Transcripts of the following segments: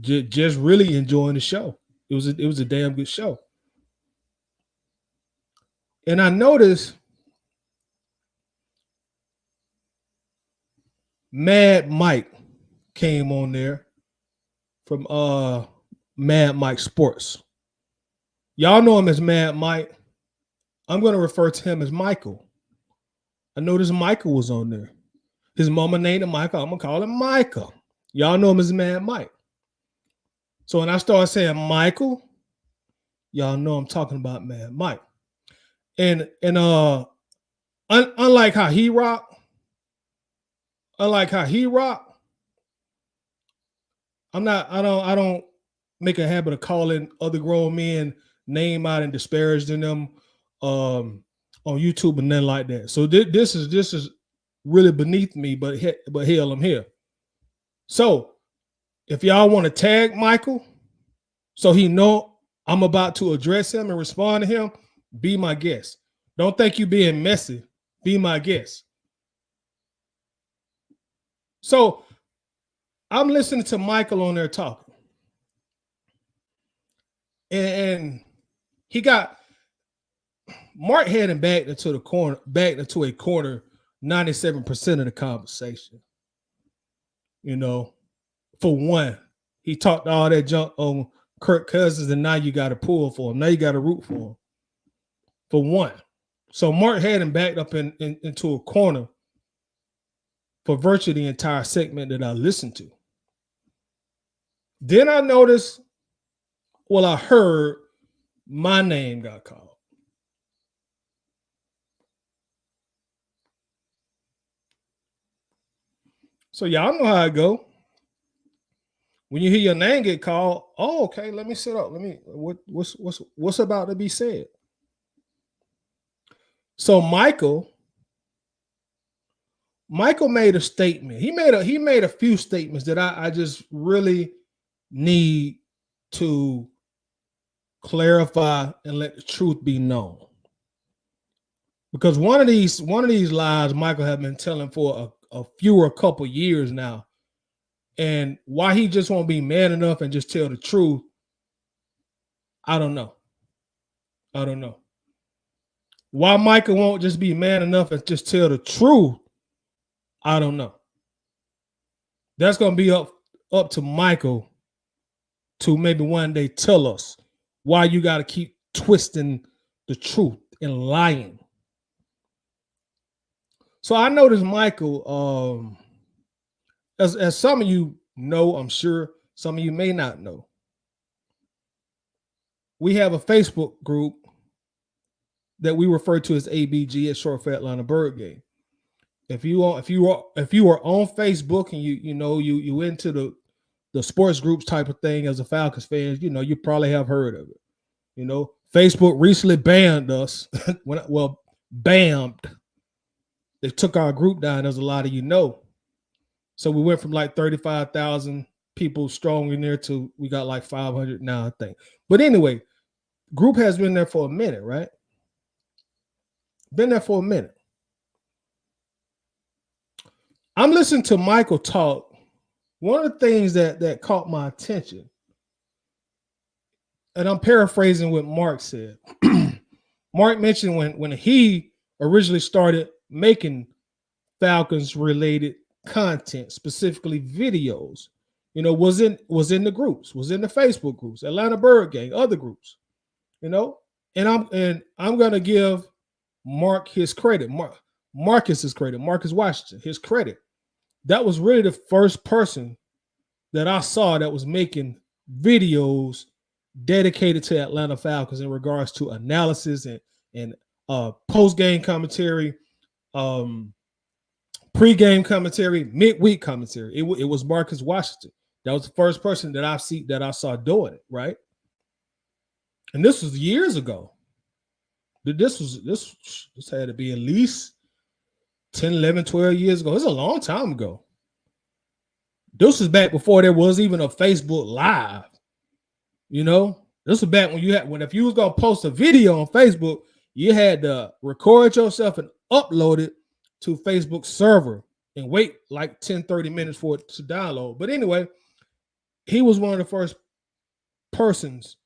just really enjoying the show. It was a damn good show. And I noticed Mad Mike came on there from Mad Mike Sports. Y'all know him as Mad Mike. I'm going to refer to him as Michael. I noticed Michael was on there. His mama named him Michael. I'm going to call him Michael. Y'all know him as Mad Mike. So when I start saying Michael, y'all know I'm talking about Mad Mike. And unlike how he rock, I don't make a habit of calling other grown men name out and disparaging them on YouTube and nothing like that. So this is really beneath me, but hell, I'm here. So if y'all want to tag Michael, so he know I'm about to address him and respond to him, be my guest. Don't think you being messy. Be my guest. So I'm listening to Michael on there talking. And he got Mark heading back into a corner 97% of the conversation. You know, for one, he talked all that junk on Kirk Cousins, and now you got to pull for him. Now you got to root for him. For one. So Mark had him backed up into a corner for virtually the entire segment that I listened to. Then I noticed, I heard my name got called. So y'all know how it go. When you hear your name get called, oh, okay, let me sit up. What's about to be said? So Michael made a statement. He made a few statements that I just really need to clarify and let the truth be known. Because one of these lies Michael have been telling for a couple years now. And why he just won't be man enough and just tell the truth, I don't know. Why Michael won't just be man enough and just tell the truth, I don't know. That's going to be up to Michael to maybe one day tell us why you got to keep twisting the truth and lying. So I noticed Michael, as some of you know, I'm sure some of you may not know, we have a Facebook group that we refer to as ABG, as short for Atlanta Bird Game. If you are on Facebook and you into the sports groups type of thing as a Falcons fan, you probably have heard of it. Facebook recently banned us. Banned. They took our group down, as a lot of you know. So we went from like 35,000 people strong in there to we got like 500 now, I think. But anyway, group has been there for a minute, right? Been there for a minute. I'm listening to Michael talk. One of the things that caught my attention, and I'm paraphrasing what Mark said. Mark mentioned when he originally started making Falcons related content, specifically videos, was in the groups, was in the Facebook groups, Atlanta Bird Gang, other groups, and I'm gonna give Mark his credit, Marcus Washington his credit. That was really the first person that I saw that was making videos dedicated to Atlanta Falcons in regards to analysis and post-game commentary, pre-game commentary, midweek commentary. It was Marcus Washington. That was the first person that I saw doing it, right? And this was years ago. This had to be at least 10, 11, 12 years ago. It's a long time ago. This was back before there was even a Facebook Live. This was back when if you was gonna post a video on Facebook, you had to record yourself and upload it to Facebook server and wait like 10, 30 minutes for it to download. But anyway, he was one of the first persons.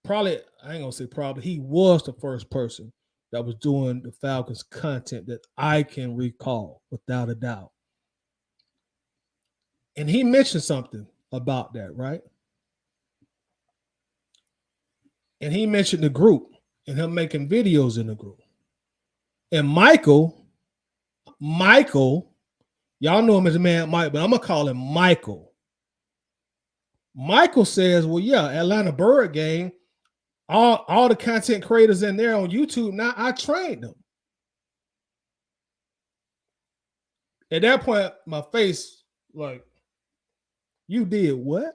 Probably, I ain't gonna say probably, he was the first person that was doing the Falcons content that I can recall without a doubt. And he mentioned something about that, right? And he mentioned the group and him making videos in the group. And Michael, y'all know him as a man Mike, but I'm gonna call him Michael. Michael says, well, yeah, Atlanta Bird Game, all the content creators in there on YouTube, now I trained them. At that point, my face, like, you did what?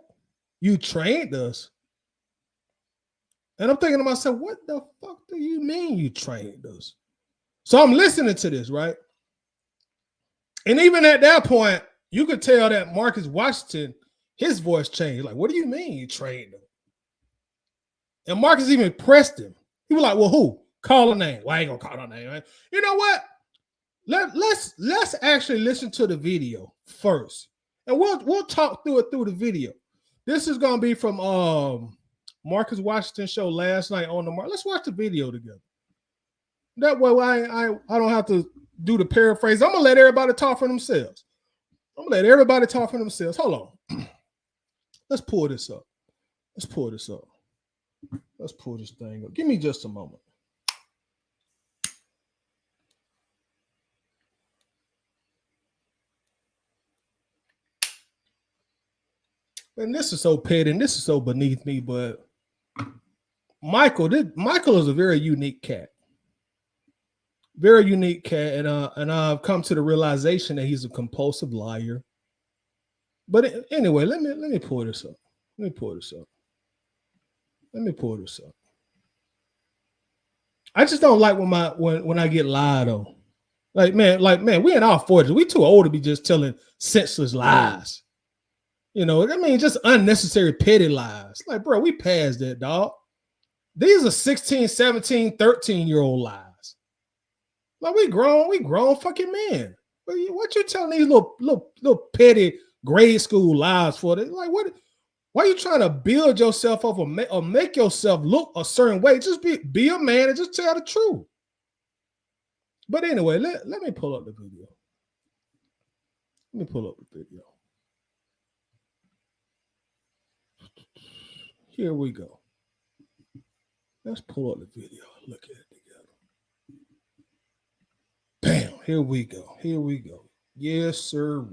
You trained us? And I'm thinking to myself, what the fuck do you mean you trained us? So I'm listening to this, right? And even at that point, you could tell that Marcus Washington, his voice changed. Like, what do you mean you trained him? And Marcus even pressed him. He was like, well, who? Call a name. Well, I ain't gonna call a name, right? You know what? Let's actually listen to the video first. And we'll talk through it through the video. This is gonna be from Marcus Washington show last night on the mark. Let's watch the video together. That way I don't have to do the paraphrase. I'm gonna let everybody talk for themselves. Hold on. Let's pull this up. Let's pull this thing up. Give me just a moment. And this is so petty and this is so beneath me, but Michael is a very unique cat. Very unique cat, and I've come to the realization that he's a compulsive liar. But anyway, let me pull this up. I just don't like when I get lied on. Like man, we in our 40s. We too old to be just telling senseless lies. You know, I mean, just unnecessary petty lies. Like, bro, we passed that, dog. These are 16, 17, 13-year-old lies. Like, we grown fucking men. What you telling these little petty grade school lies for? Like, what? Why are you trying to build yourself up or make yourself look a certain way? Just be a man and just tell the truth. But anyway, let me pull up the video. Here we go. Let's pull up the video. Look at it together. Bam. Here we go. Yes, sir.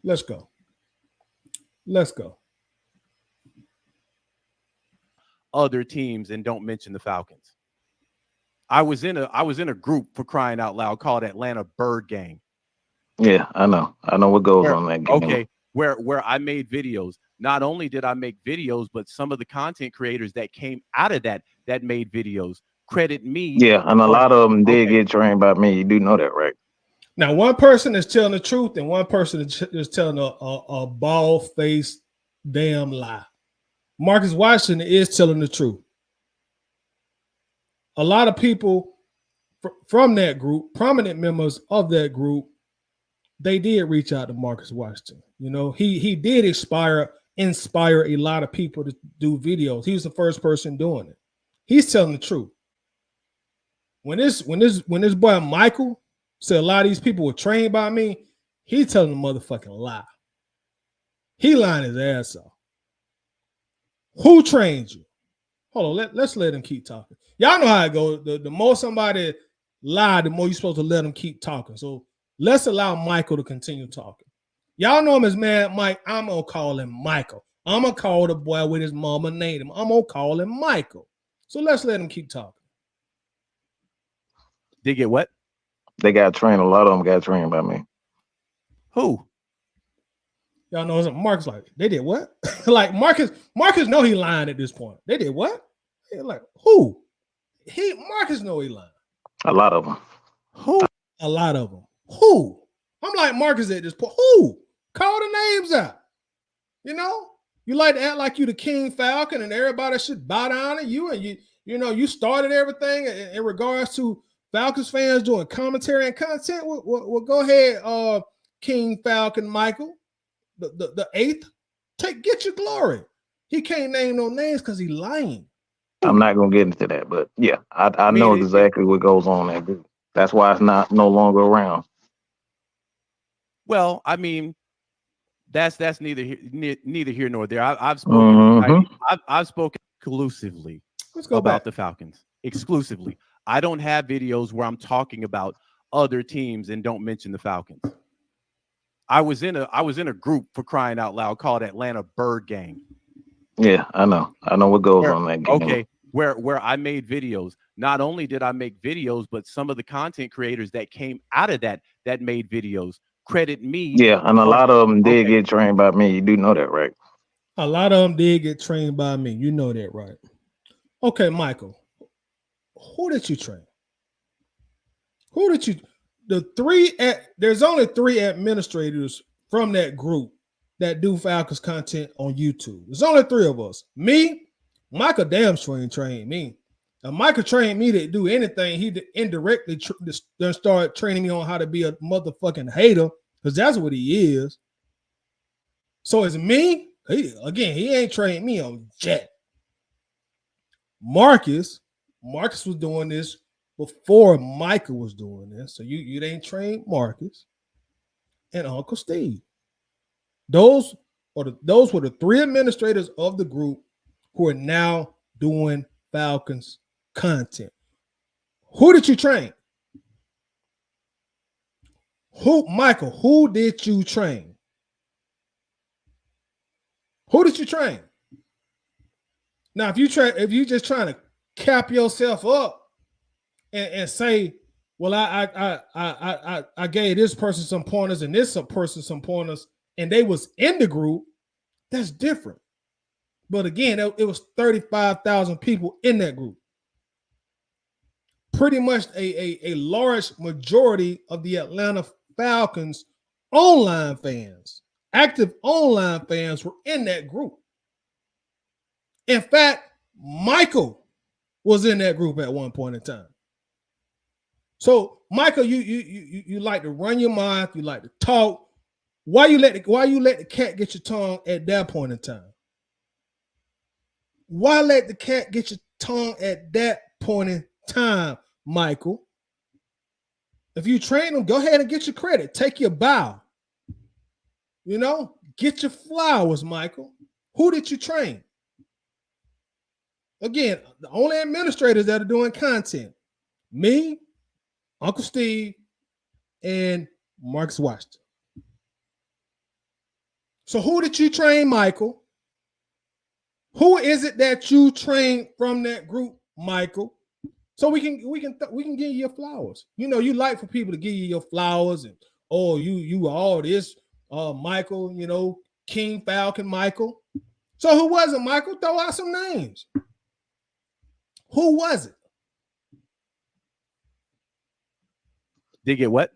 Let's go. Other teams and don't mention the Falcons. I was in a group, for crying out loud, called Atlanta Bird Gang. Yeah, I know what goes on that game. Okay, where I made videos. Not only did I make videos, but some of the content creators that came out of that made videos credit me. Yeah, and a lot of them did get trained by me. You do know that, right? Now, one person is telling the truth and one person is telling a bald-faced damn lie. Marcus Washington is telling the truth. A lot of people from that group, prominent members of that group, they did reach out to Marcus Washington. You know, he did inspire a lot of people to do videos. He was the first person doing it. He's telling the truth. When this boy Michael said a lot of these people were trained by me, he's telling a motherfucking lie. He lying his ass off. Who trained you? Hold on, let's let him keep talking. Y'all know how it goes. The more somebody lie, the more you're supposed to let them keep talking. So let's allow Michael to continue talking. Y'all know him as Mad Mike. I'm gonna call him Michael. I'm gonna call the boy with his mama named him. I'm gonna call him Michael. So let's let him keep talking. They get what? They got trained. A lot of them got trained by me. Who? Y'all know Marcus like, they did what? Like Marcus know he lying at this point. They did what? Like, who? Marcus know he lying. A lot of them. Who? A lot of them. Who? I'm like Marcus at this point. Who? Call the names out. You know? You like to act like you the King Falcon and everybody should bow down to you and You started everything in regards to Falcons fans doing commentary and content. Well, go ahead, King Falcon Michael, the eighth. Get your glory. He can't name no names because he lying. I'm not gonna get into that, but yeah, I mean, know exactly what goes on in that group. That's why it's no longer around. Well, I mean, that's neither here nor there. I've spoken. Mm-hmm. I've spoken exclusively Let's go about back. the Falcons. Exclusively. I don't have videos where I'm talking about other teams and don't mention the Falcons. I was in a group, for crying out loud, called Atlanta Bird Gang. Yeah, I know what goes on in that game. Okay, where I made videos. Not only did I make videos, but some of the content creators that came out of that made videos credit me. Yeah, and a lot of them did get trained by me. You do know that, right? A lot of them did get trained by me. You know that, right? Okay, Michael, who did you train? Who did you? There's only 3 administrators from that group that do Falcons content on YouTube. There's only 3 of us. Me, Michael Damstring trained me. Now, Michael trained me to do anything. He indirectly started training me on how to be a motherfucking hater, because that's what he is. So it's me. He ain't trained me on jack. Marcus was doing this before Michael was doing this. So you ain't trained Marcus and Uncle Steve. Those were the 3 administrators of the group who are now doing Falcons content. Who did you train? Michael, who did you train? Who did you train? Now, if you just trying to cap yourself up and say, well, I gave this person some pointers and this person some pointers, and they was in the group, that's different. But again, it was 35,000 people in that group. Pretty much a large majority of the Atlanta Falcons online fans, active online fans, were in that group. In fact, Michael was in that group at one point in time. So, Michael, you like to run your mouth, you like to talk. Why you let the cat get your tongue at that point in time? Why let the cat get your tongue at that point in time, Michael? If you train them, go ahead and get your credit. Take your bow. Get your flowers, Michael. Who did you train? Again, the only administrators that are doing content, me, Uncle Steve, and Marcus Washington. So who did you train, Michael? Who is it that you trained from that group, Michael? So we can give you your flowers. You like for people to give you your flowers, and you all this, Michael, King Falcon Michael. So who was it, Michael? Throw out some names. Who was it? They get what?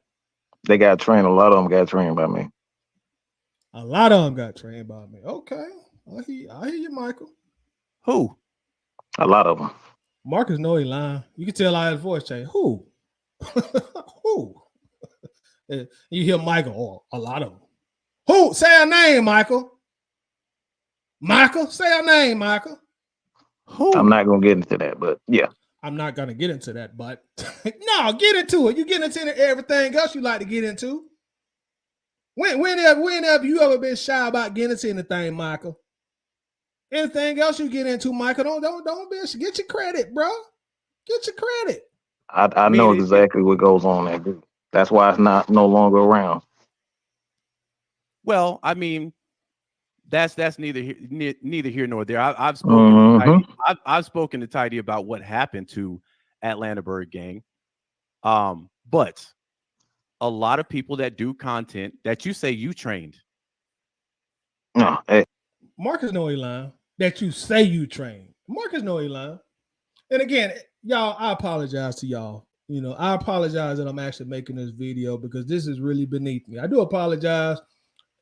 They got trained. A lot of them got trained by me. A lot of them got trained by me. Okay. I hear you, Michael. Who? A lot of them. Marcus know he lying. You can tell how his voice changed. Who? Who? You hear Michael, a lot of them. Who? Say a name, Michael. Michael, say a name, Michael. Who? I'm not gonna get into that, but yeah. I'm not gonna get into that, but no, get into it. You get into everything else you like to get into. When have you ever been shy about getting into anything, Michael? Anything else you get into, Michael? Don't be. Get your credit, bro. Get your credit. I know exactly what goes on in that group. That's why it's no longer around. Well, I mean, that's neither here nor there. I've spoken. I've spoken to Tidy about what happened to Atlanta Bird Gang. But a lot of people that do content that you say you trained. No, hey. Marcus know he lying. That you say you trained. Marcus know he lying. And again, y'all, I apologize to y'all. I apologize that I'm actually making this video because this is really beneath me. I do apologize,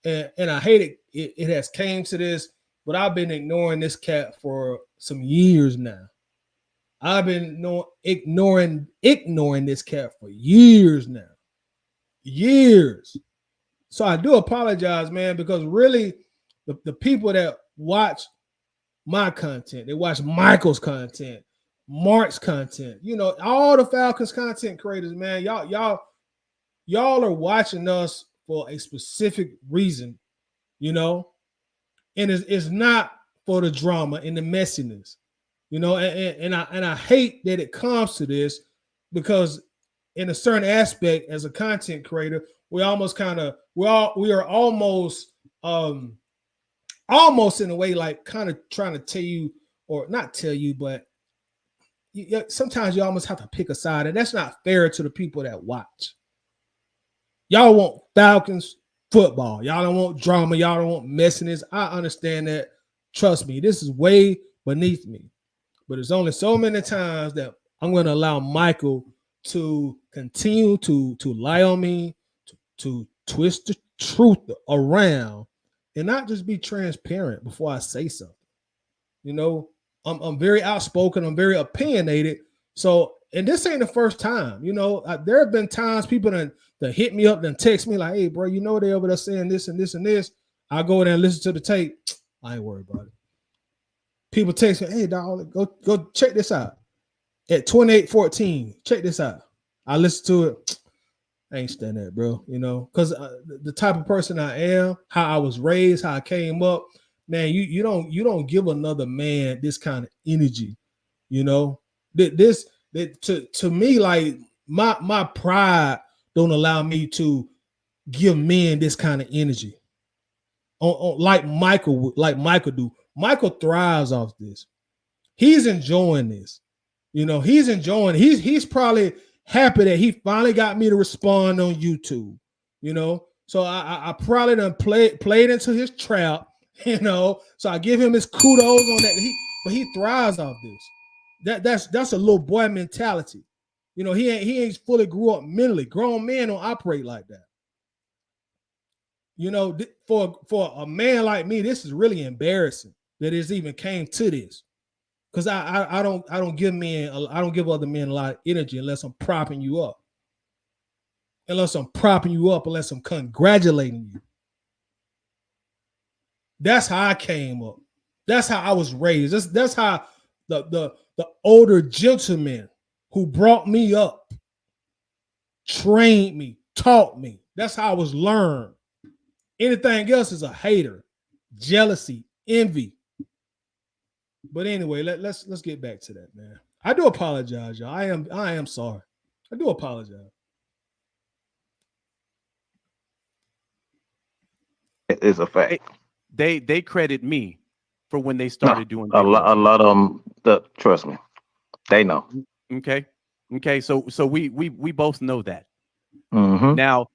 and I hate it. It has came to this, but I've been ignoring this cat for some years now. I've been ignoring this cat for years now. Years. So I do apologize, man, because really the people that watch my content, they watch Michael's content, Mark's content, all the Falcons content creators, man. Y'all are watching us for a specific reason, and it's not for the drama and the messiness, and I hate that it comes to this, because in a certain aspect, as a content creator, we almost kind of we are almost in a way, like, kind of trying to tell you, or not tell you, but sometimes you almost have to pick a side, and that's not fair to the people that watch. Y'all want Falcons football. Y'all don't want drama. Y'all don't want messiness. I understand that. Trust me, this is way beneath me. But there's only so many times that I'm going to allow Michael to continue to lie on me, to twist the truth around, and not just be transparent before I say something. I'm very outspoken. I'm very opinionated. So, and this ain't the first time. There have been times people that hit me up and text me like, "Hey, bro, they over there saying this and this and this." I go there and listen to the tape. I ain't worried about it. People text me, "Hey, dog, go check this out at 28:14. Check this out." I listen to it. I ain't stand that, bro. Because the type of person I am, how I was raised, how I came up, man. You don't give another man this kind of energy. This to me, like, my pride don't allow me to give men this kind of energy. Like Michael do. Michael thrives off this. He's enjoying this. He's enjoying. He's probably happy that he finally got me to respond on YouTube. So I probably done played into his trap. So I give him his kudos on that. But he thrives off this. That's a little boy mentality. He ain't fully grew up mentally. Grown men don't operate like that. For a man like me, this is really embarrassing that it's even came to this. Because I don't give other men a lot of energy unless I'm propping you up. Unless I'm congratulating you. That's how I came up. That's how I was raised. That's how the older gentlemen who brought me up trained me, taught me. That's how I was learned. Anything else is a hater, jealousy, envy. But anyway, let's get back to that, man. I do apologize, y'all. I am sorry. I do apologize. It's a fact. They credit me for when they started doing a lot of them. Trust me, they know. Okay. So we both know that. Mm-hmm. Now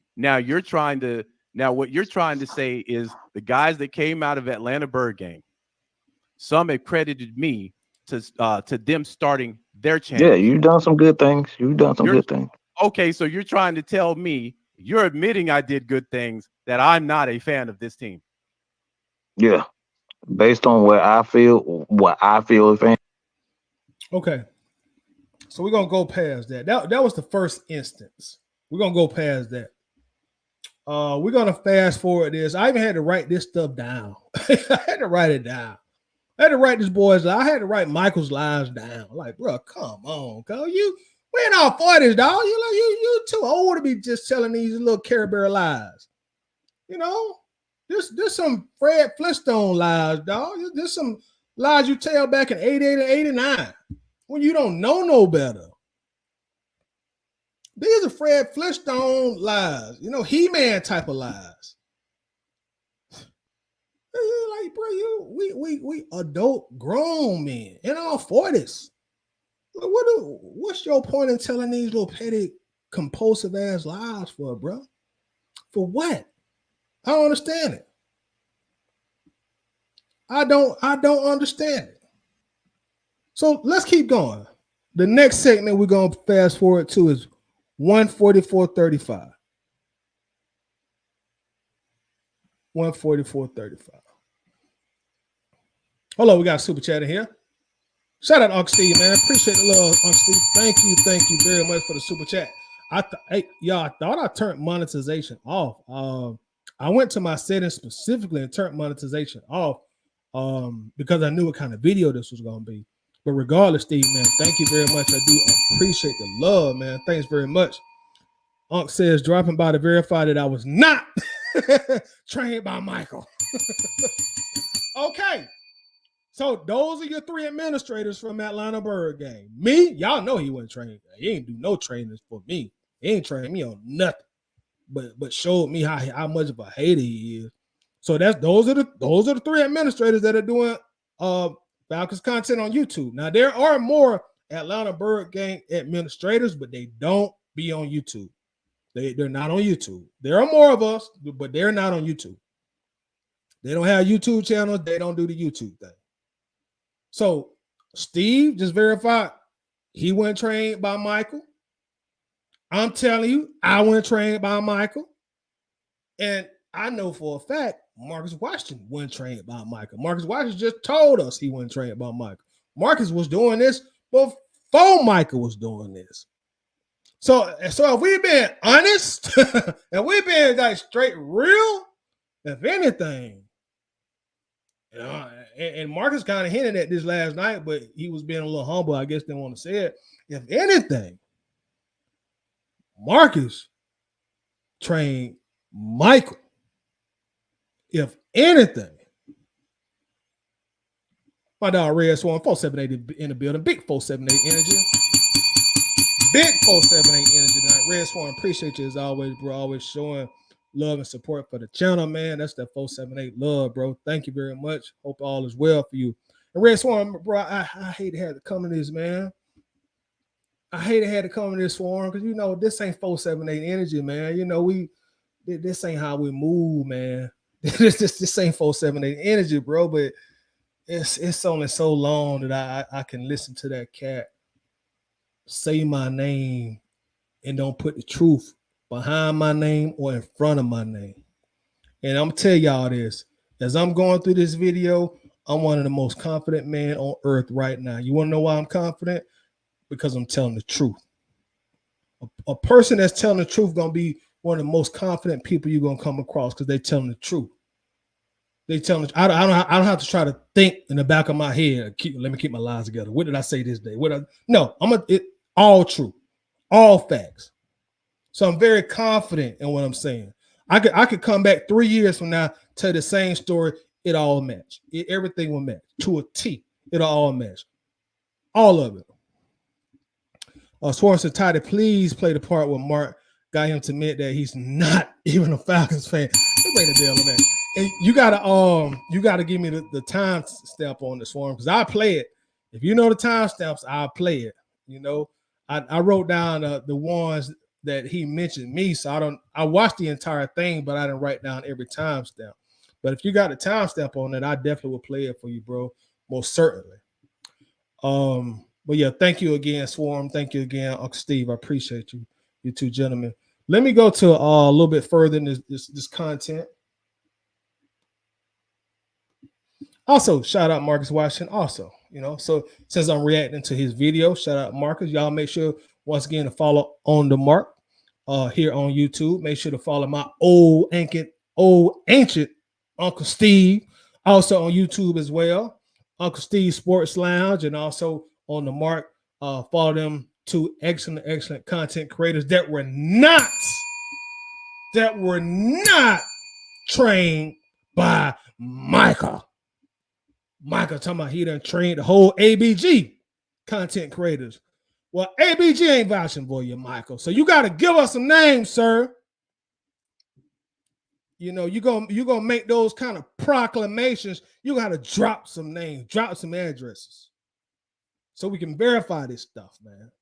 what you're trying to say is the guys that came out of Atlanta Bird Gang, some have credited me to them starting their channel. Yeah, you've done some good things. Good things. Okay, so you're trying to tell me, you're admitting I did good things, that I'm not a fan of this team. Yeah, based on what I feel a fan. Okay, so we're gonna go past that. That was the first instance. We're gonna go past that. We're gonna fast forward this. I even had to write this stuff down. I had to write it down. I had to write this boy's. I had to write Michael's lives down. Like, bro, come on, cuz we ain't all 40s, dog. You too old to be just telling these little Care Bear lies. There's some Fred Flintstone lies, dog. There's some lies you tell back in 88 and 89 when you don't know no better. These are Fred Flintstone lies, He-Man type of lies. Like, bro, we adult grown men in our 40s. What's your point in telling these little petty, compulsive ass lies for, bro? For what? I don't understand it. I don't understand it. So let's keep going. The next segment we're gonna fast forward to is 144.35. 144.35. Hold on, we got a super chat in here. Shout out Uncle Steve, man. Appreciate the love, Uncle Steve. Thank you very much for the super chat. I thought I turned monetization off. I went to my settings specifically and turned monetization off because I knew what kind of video this was gonna be. But regardless, Steve, man, thank you very much. I do appreciate the love, man. Thanks very much. Unc says dropping by to verify that I was not trained by Michael. Okay. So those are your three administrators from Atlanta Bird game. Me, y'all know he wasn't trained. He ain't do no trainings for me. He ain't trained me on nothing, but showed me how much of a hater he is. So those are the three administrators that are doing Falcons content on YouTube. Now there are more Atlanta Bird gang administrators, but they don't be on YouTube. They're not on YouTube. There are more of us, but they're not on YouTube. They don't have YouTube channels. They don't do the YouTube thing. So Steve just verified he wasn't trained by Michael. I'm telling you, I wasn't trained by Michael. And I know for a fact Marcus Washington wasn't trained by Michael. Marcus Washington just told us he wasn't trained by Michael. Marcus was doing this before Michael was doing this. So if we've been honest and we've been like straight real, if anything, and Marcus kind of hinted at this last night, but he was being a little humble. I guess didn't want to say it. If anything, Marcus trained Michael. If anything, my dog Red Swan 478 in the building. Big 478 energy. Big 478 energy tonight. Red Swan, appreciate you as always, bro. Always showing love and support for the channel, man. That's that 478 love, bro. Thank you very much. Hope all is well for you. And Red Swan, bro, I hate to have to come to this, man. I hate to have to come to this forum because you know this ain't 478 energy, man. You know this ain't how we move, man. this ain't 478 energy, bro. But it's only so long that I can listen to that cat say my name and don't put the truth behind my name or in front of my name. And I'm gonna tell y'all this. As I'm going through this video, I'm one of the most confident men on earth right now. You want to know why I'm confident? Because I'm telling the truth. A person that's telling the truth gonna be one of the most confident people you're gonna come across because they're telling the truth. They telling. I don't have to try to think in the back of my head. Let me keep my lies together. What did I say this day? No, all true, all facts. So I'm very confident in what I'm saying. I could come back 3 years from now, tell the same story. It all match. Everything will match to a T. It'll all match. All of it. Swartz and Toddy, please play the part where Mark got him to admit that he's not even a Falcons fan. Play the deal on that. And you gotta give me the time stamp on this one because I play it. If you know the time stamps, I'll play it. You know, I wrote down the ones that he mentioned me, so I watched the entire thing, but I didn't write down every time stamp. But if you got a time stamp on it, I definitely will play it for you, bro. Most certainly. But yeah, thank you again, Swarm. Thank you again, Uncle Steve. I appreciate you two gentlemen. Let me go to a little bit further in this content. Also, shout out Marcus Washington. Also, you know, so since I'm reacting to his video, shout out Marcus. Y'all make sure once again to follow on the mark here on YouTube. Make sure to follow my old ancient Uncle Steve, also on YouTube as well. Uncle Steve Sports Lounge, and also on the mark. Follow them two excellent content creators that were not trained by Michael. Michael talking about he done trained the whole ABG content creators. Well, ABG ain't vouching for you, Michael. So you got to give us some names, sir. You know, you're gonna make those kind of proclamations. You got to drop some names, drop some addresses, so we can verify this stuff, man.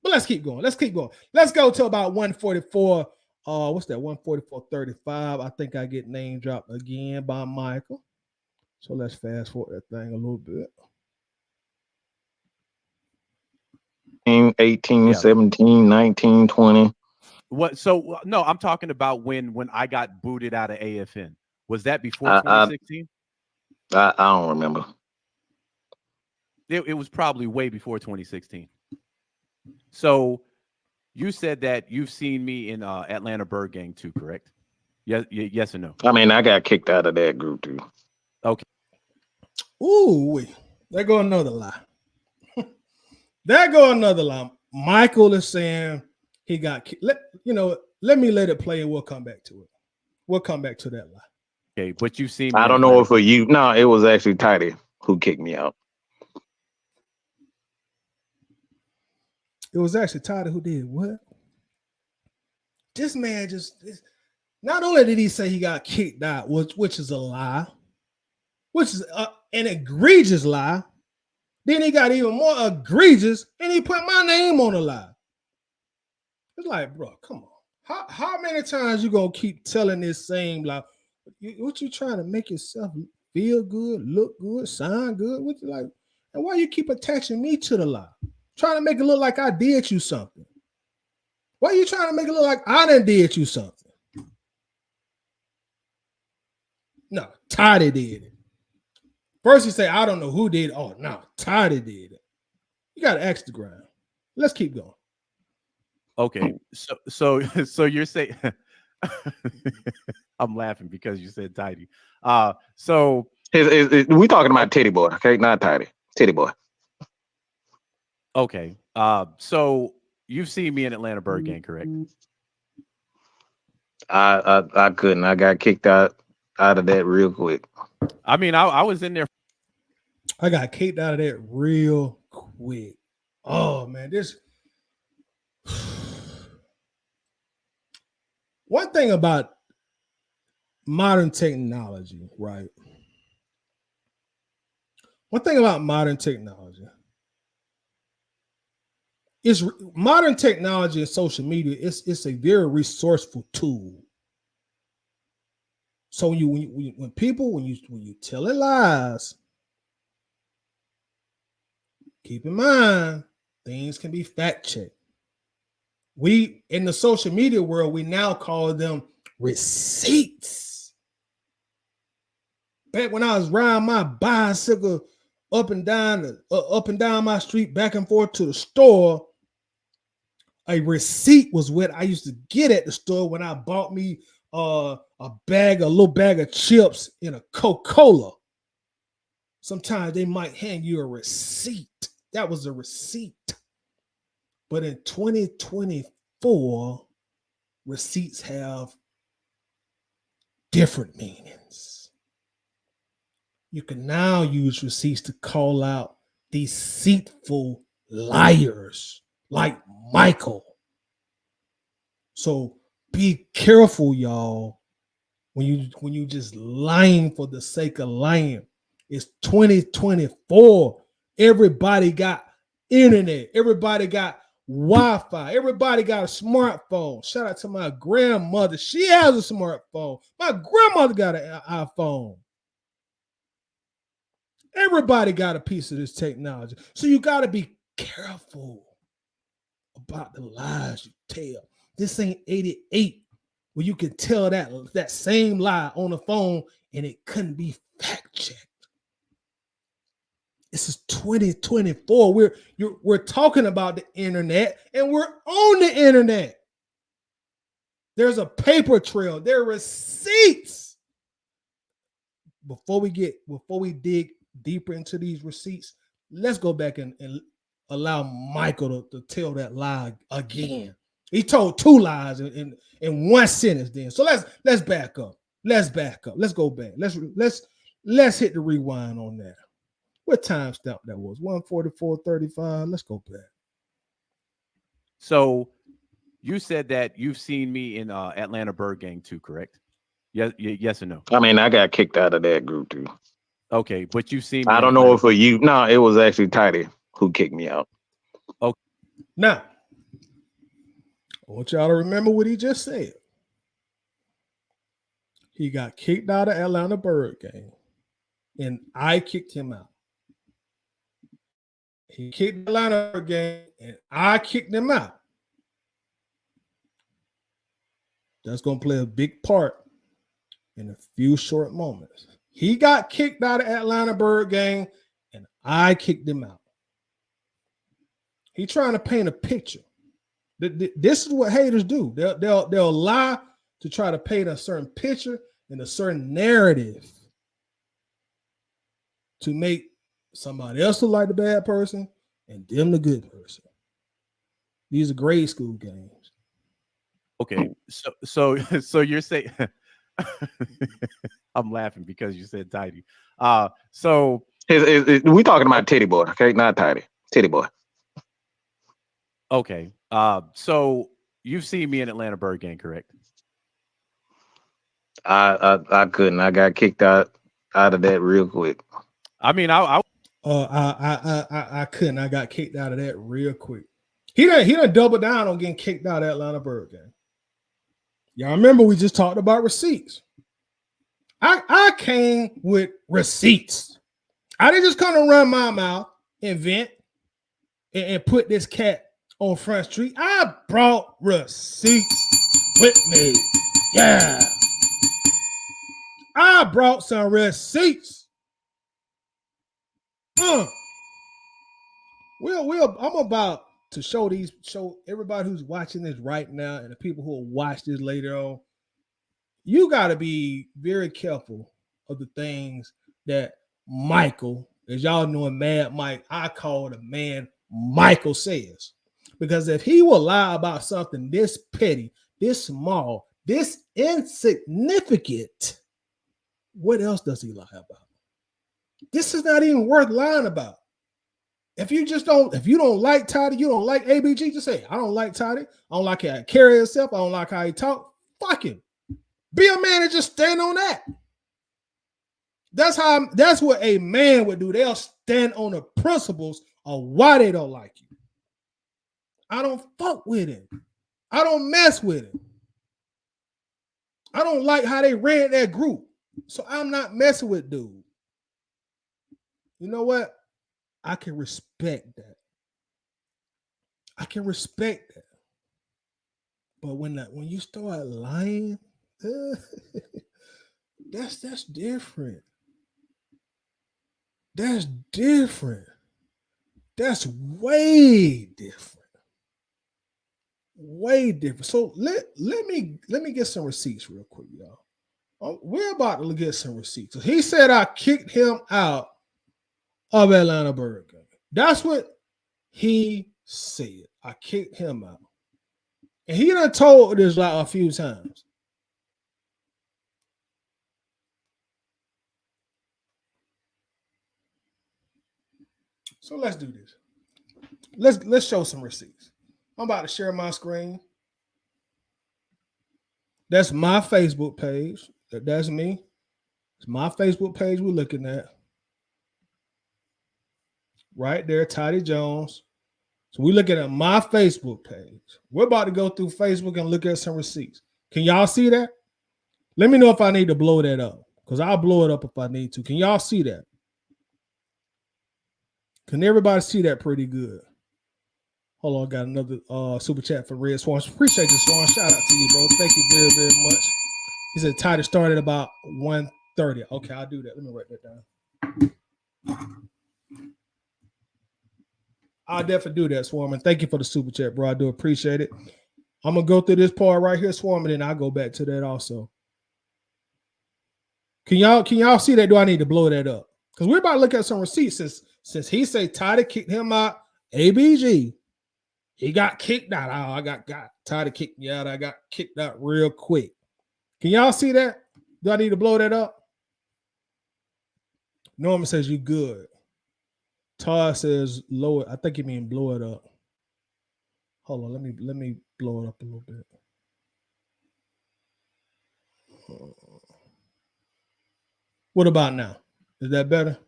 But let's keep going. Let's go to about 144. What's that? 144.35. I think I get name dropped again by Michael. So let's fast forward that thing a little bit. 18, 17, 19, 20. What? So no, I'm talking about when I got booted out of AFN. Was that before 2016? I don't remember. it was probably way before 2016. So you said that you've seen me in Atlanta Bird Gang too, correct? Yes or no? I mean, I got kicked out of that group too. Okay. Ooh, there go another lie. There go another lie. Michael is saying he got kicked. Let me let it play and we'll come back to it. We'll come back to that lie. Okay, but you've seen me. I don't know if you. No, it was actually Tidy who kicked me out. It was actually Tyler who did what? This man not only did he say he got kicked out, which is a lie, which is an egregious lie, then he got even more egregious and he put my name on the lie. It's like, bro, come on. How many times you gonna keep telling this same lie? What you trying to make yourself feel good, look good, sound good? What you like? And why you keep attaching me to the lie? Trying to make it look like I did you something. Why are you trying to make it look like I done did you something? No, Toddy did it. First you say, I don't know who did it. Oh, no, Toddy did it. You got to ask the ground. Let's keep going. Okay, so you're saying I'm laughing because you said Tidy. So we talking about Teddy Boy, okay? Not Tidy. Teddy Boy. Okay. So you've seen me in Atlanta Bird Gang, correct? I couldn't. I got kicked out of that real quick. I mean, I was in there. I got kicked out of that real quick. Oh man, this one thing about modern technology, right? One thing about modern technology is modern technology and social media. It's a very resourceful tool. So when you telling lies, keep in mind things can be fact checked. We in the social media world, we now call them receipts. Back when I was riding my bicycle up and down my street, back and forth to the store, a receipt was what I used to get at the store when I bought me a little bag of chips in a Coca-Cola. Sometimes they might hand you a receipt. That was a receipt. But in 2024, receipts have different meanings. You can now use receipts to call out deceitful liars like Michael. So be careful, y'all, when you just lying for the sake of lying. It's 2024. Everybody got internet. Everybody got Wi-Fi. Everybody got a smartphone. Shout out to my grandmother. She has a smartphone. My grandmother got an iPhone. Everybody got a piece of this technology. So you got to be careful about the lies you tell. This ain't 88 where you can tell that same lie on the phone and it couldn't be fact checked. This is 2024. We're talking about the internet and we're on the internet. There's a paper trail. There are receipts. Before we dig deeper into these receipts, let's go back and allow Michael to tell that lie again. He told two lies in one sentence then. So let's back up. Let's back up. Let's go back. Let's hit the rewind on that. What time stamp that was? 1:44:35. Let's go back. So you said that you've seen me in Atlanta Bird Gang too, correct? Yes or no? I mean, I got kicked out of that group too. Okay, but you've seen me. I don't know if you. No, it was actually Tidy who kicked me out. Okay. Now, I want y'all to remember what he just said. He got kicked out of Atlanta Bird Gang, and I kicked him out. He kicked Atlanta Bird Gang, and I kicked him out. That's going to play a big part in a few short moments. He got kicked out of Atlanta Bird Gang, and I kicked him out. He's trying to paint a picture. This is what haters do. They'll lie to try to paint a certain picture and a certain narrative to make somebody else look like the bad person and them the good person. These are grade school games. Okay, so you're saying I'm laughing because you said tidy. So we talking about Teddy Boy, okay? Not Tidy. Teddy Boy. Okay. So you've seen me in Atlanta Bird Gang, correct? I couldn't. I got kicked out of that real quick. I mean, I couldn't. I got kicked out of that real quick. He done double down on getting kicked out of Atlanta Bird Gang. Y'all remember we just talked about receipts. I came with receipts. I didn't just come to run my mouth and vent and put this cat on Front Street. I brought receipts with me. Yeah. I brought some receipts. I'm about to show everybody who's watching this right now and the people who will watch this later on. You got to be very careful of the things that Michael, as y'all know him, Mad Mike, I call the man Michael says. Because if he will lie about something this petty, this small, this insignificant, what else does he lie about? This is not even worth lying about. If you don't like Toddy, you don't like ABG, just say, I don't like Toddy. I don't like how he carry himself. I don't like how he talk. Fuck him. Be a man and just stand on that. That's what a man would do. They'll stand on the principles of why they don't like you. I don't fuck with him. I don't mess with him. I don't like how they ran that group. So I'm not messing with dude. You know what? I can respect that. But when you start lying, that's different. That's different. That's way different. Way different. So let me get some receipts real quick, y'all. We're about to get some receipts. So he said I kicked him out of Atlanta Bird Gang. That's what he said. I kicked him out. And he done told this like a few times. So let's do this. Let's show some receipts. I'm about to share my screen. That's my Facebook page. That's me. It's my Facebook page we're looking at. Right there, Toddy Jones. So we're looking at my Facebook page. We're about to go through Facebook and look at some receipts. Can y'all see that? Let me know if I need to blow that up, because I'll blow it up if I need to. Can y'all see that? Can everybody see that pretty good? Hold on, got another super chat for Red Swan. Appreciate you, Swan. Shout out to you, bro. Thank you very, very much. He said Toddy started about 1:30. Okay, I'll do that. Let me write that down. I'll definitely do that, Swarman. Thank you for the super chat, bro. I do appreciate it. I'm gonna go through this part right here, Swarman, and I'll go back to that also. Can y'all see that? Do I need to blow that up? Because we're about to look at some receipts since he said Toddy kicked him out. ABG, he got kicked out. Oh, I got Toddy kicked me out. I got kicked out real quick. Can y'all see that? Do I need to blow that up? Norman says you good. Todd says lower. I think you mean blow it up. Hold on, let me blow it up a little bit. What about now? Is that better?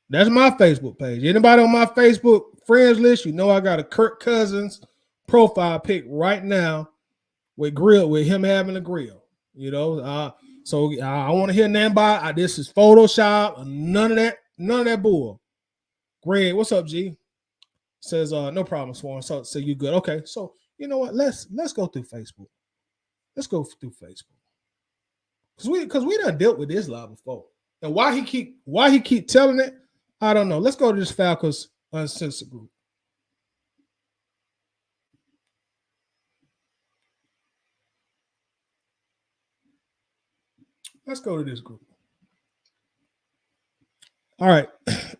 That's my Facebook page. Anybody on my Facebook friends list, you know I got a Kirk Cousins profile pic right now with him having a grill. You know, so I want to hear nothing about this is Photoshop, none of that bull. Greg, what's up, G? Says no problem, Swan. So you good. Okay, so you know what? Let's go through Facebook. Let's go through Facebook. Because we done dealt with this lie before. And why he keep telling it, I don't know. Let's go to this Falcons uncensored group. Let's go to this group. All right.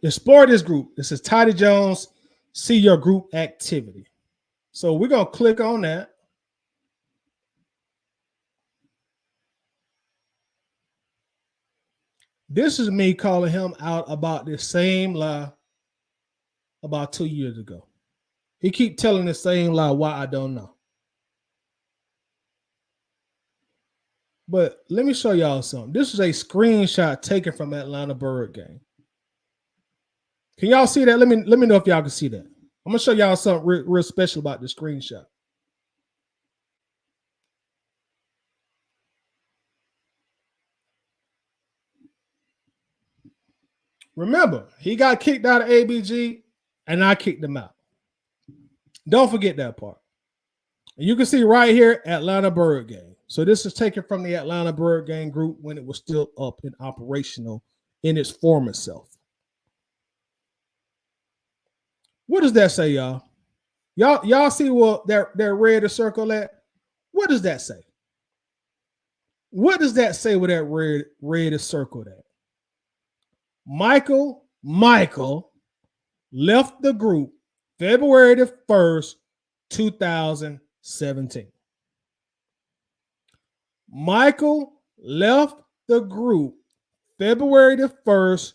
Explore this group. This is Toddy Jones. See your group activity. So we're going to click on that. This is me calling him out about this same lie about 2 years ago. He keep telling the same lie. Why, I don't know. But let me show y'all something. This is a screenshot taken from Atlanta Bird game. Can y'all see that? Let me know if y'all can see that. I'm gonna show y'all something real special about this screenshot. Remember, he got kicked out of ABG, and I kicked him out. Don't forget that part. And you can see right here, Atlanta Bird game. So this is taken from the Atlanta Bird game group when it was still up and operational in its former self. What does that say, y'all? Y'all see what that red circle at? What does that say? What does that say with that red is circled at? Michael left the group February the 1st, 2017. Michael left the group February the 1st,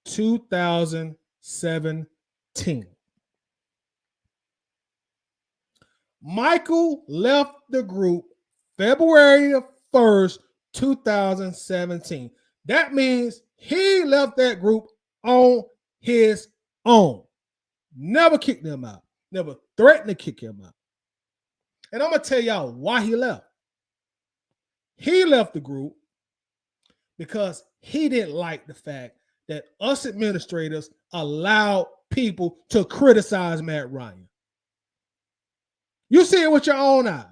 2017. Michael left the group February the 1st, 2017. That means he left that group on his own. Never kicked him out. Never threatened to kick him out. And I'm going to tell y'all why he left. He left the group because he didn't like the fact that us administrators allowed people to criticize Matt Ryan. You see it with your own eyes.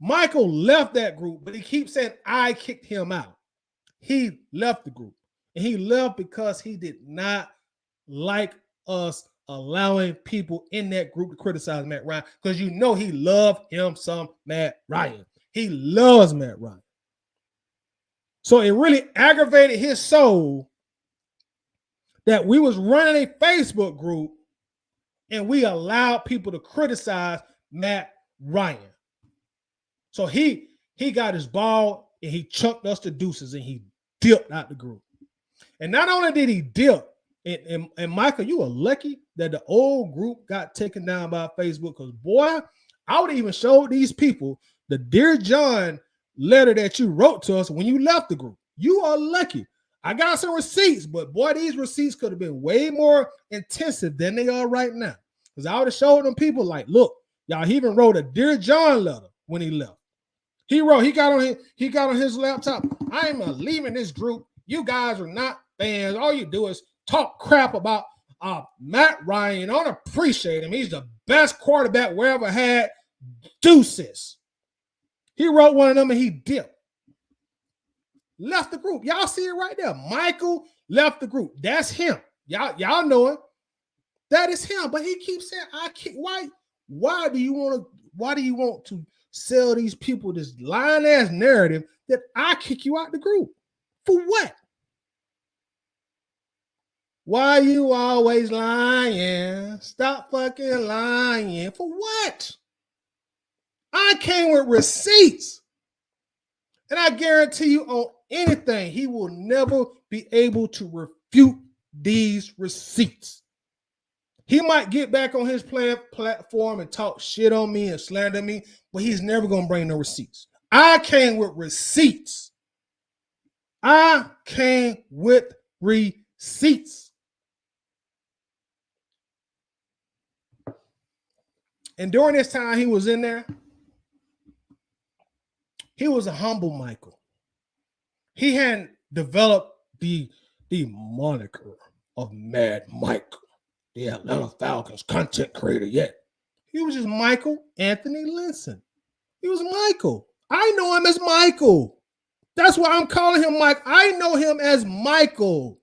Michael left that group, but he keeps saying, I kicked him out. He left the group. And he left because he did not like us allowing people in that group to criticize Matt Ryan, because you know he loved him some Matt Ryan. He loves Matt Ryan. So it really aggravated his soul that we was running a Facebook group and we allowed people to criticize Matt Ryan. So he got his ball and he chucked us to deuces and he dipped out the group. And not only did he dip, and Michael, you were lucky that the old group got taken down by Facebook, because boy, I would even show these people the Dear John letter that you wrote to us when you left the group. You are lucky. I got some receipts, but boy, these receipts could have been way more intensive than they are right now. Because I would have showed them people like, look, y'all, he even wrote a Dear John letter when he left. He got on his laptop, I am leaving this group. You guys are not fans. All you do is talk crap about Matt Ryan. I don't appreciate him. He's the best quarterback we ever had. Deuces. He wrote one of them and he dipped. Left the group. Y'all see it right there. Michael left the group. That's him. Y'all know it. That is him. But he keeps saying, I can't. Why do you want to sell these people this lying ass narrative that I kick you out the group? For what? Why you always lying? Stop fucking lying. For what? I came with receipts. And I guarantee you on anything, he will never be able to refute these receipts. He might get back on his platform and talk shit on me and slander me, but he's never going to bring no receipts. I came with receipts. I came with receipts. And during this time he was in there, he was a humble Michael. He hadn't developed the moniker of Mad Mike, the Atlanta Falcons content creator, yet. He was just Michael Anthony Linson. He was Michael. I know him as Michael. That's why I'm calling him Mike. I know him as Michael.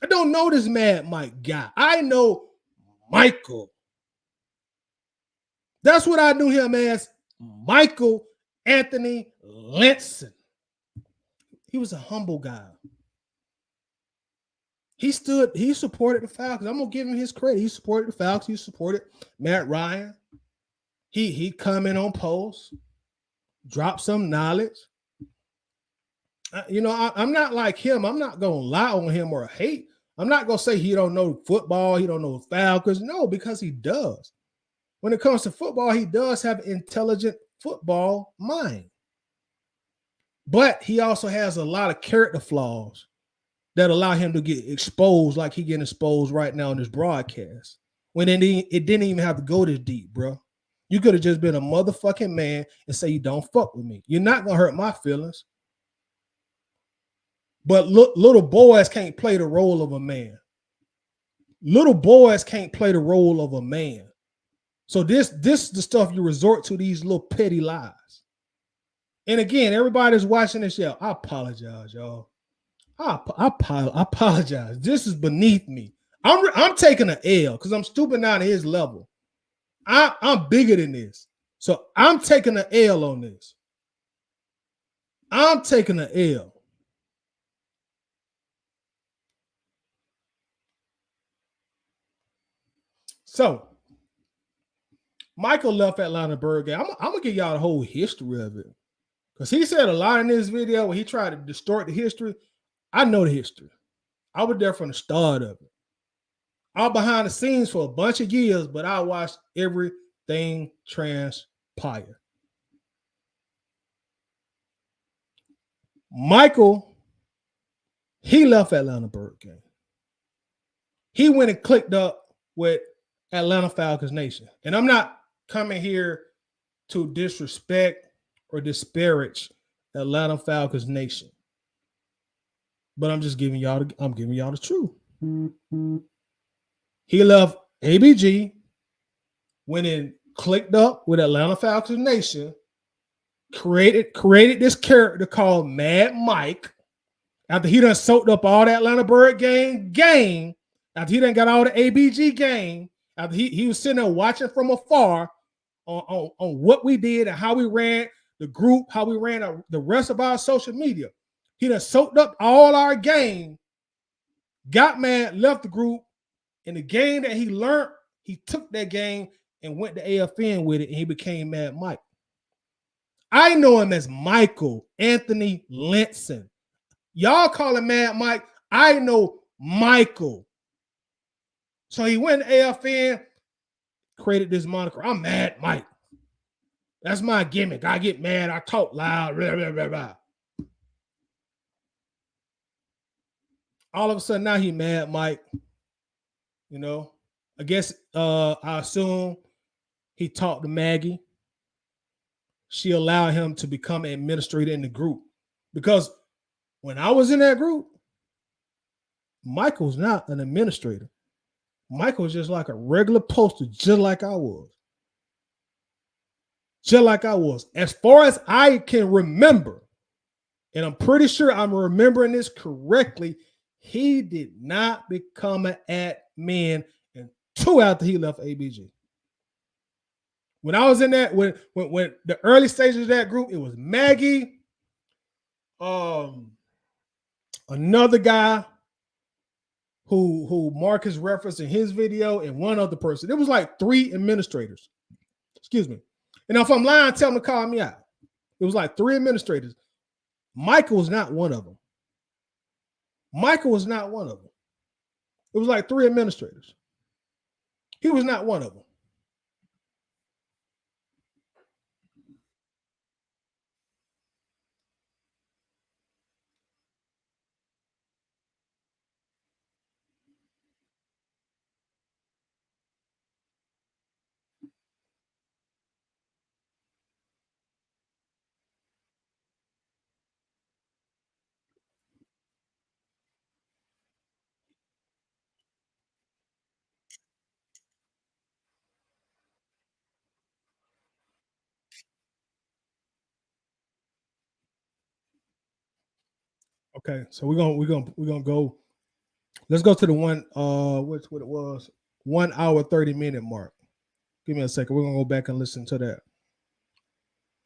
I don't know this Mad Mike guy. I know Michael. That's what I knew him as, Michael Anthony Linson. He was a humble guy. He supported the Falcons. I'm gonna give him his credit. He supported the Falcons. He supported Matt Ryan. He come in on posts, drop some knowledge. I'm not like him. I'm not gonna lie on him or hate. I'm not gonna say he don't know football. He don't know Falcons. No, because he does. When it comes to football, he does have an intelligent football mind. But he also has a lot of character flaws that allow him to get exposed like he getting exposed right now in this broadcast. When it didn't even have to go this deep, bro. You could have just been a motherfucking man and say you don't fuck with me. You're not gonna hurt my feelings. But little boys can't play the role of a man. Little boys can't play the role of a man. So this is the stuff you resort to, these little petty lies. And again, everybody's watching this, y'all. I apologize, y'all. I apologize. This is beneath me. I'm taking an L because I'm stooping down to his level. I'm bigger than this. So I'm taking an L on this. I'm taking an L. So Michael left Atlanta Bird game. I'm gonna give y'all the whole history of it. Because he said a lot in this video when he tried to distort the history. I know the history. I was there from the start of it. I was behind the scenes for a bunch of years, but I watched everything transpire. Michael, he left Atlanta Bird game. He went and clicked up with Atlanta Falcons Nation. And I'm not coming here to disrespect or disparage Atlanta Falcons Nation. But I'm just giving y'all the truth. He left ABG, went and clicked up with Atlanta Falcons Nation, created this character called Mad Mike. After he done soaked up all the Atlanta Bird game, after he done got all the ABG game, after he was sitting there watching from afar on what we did and how we ran the group, how we ran the rest of our social media. He done soaked up all our game, got mad, left the group. In the game that he learned, he took that game and went to AFN with it, and he became Mad Mike. I know him as Michael Anthony Linson. Y'all call him Mad Mike. I know Michael. So he went to AFN, created this moniker. I'm Mad Mike. That's my gimmick. I get mad. I talk loud. Blah, blah, blah, blah. All of a sudden, now he Mad Mike. You know, I guess I assume he talked to Maggie. She allowed him to become an administrator in the group. Because when I was in that group, Michael's not an administrator. Michael's just like a regular poster, just like I was. Just like I was. As far as I can remember, and I'm pretty sure I'm remembering this correctly, he did not become an admin until after he left ABG. When I was in that, when the early stages of that group, it was Maggie, another guy who Marcus referenced in his video, and one other person. It was like 3 administrators. Excuse me. And if I'm lying, tell them to call me out. It was like 3 administrators. Michael was not one of them. Michael was not one of them. It was like 3 administrators. He was not one of them. Okay, so we're gonna go Let's go to the one. What it was? 1 hour 30 minute mark. Give me a second. We're gonna go back and listen to that.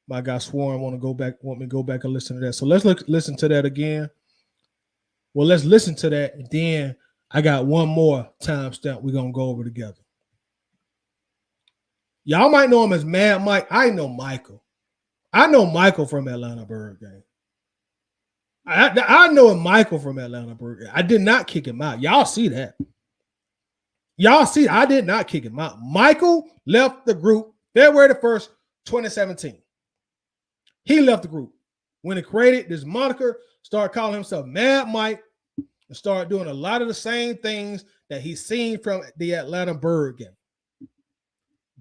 My guy Swarm want me to go back and listen to that. So listen to that again. Well, let's listen to that, and then I got one more timestamp we're gonna go over together. Y'all might know him as Mad Mike. I know Michael. I know Michael from Atlanta Bird Game. I know Michael from Atlanta Bird Game. I did not kick him out. Y'all see that. Y'all see, I did not kick him out. Michael left the group February the 1st, 2017. He left the group. When he created this moniker, started calling himself Mad Mike, and started doing a lot of the same things that he's seen from the Atlanta Bird Game.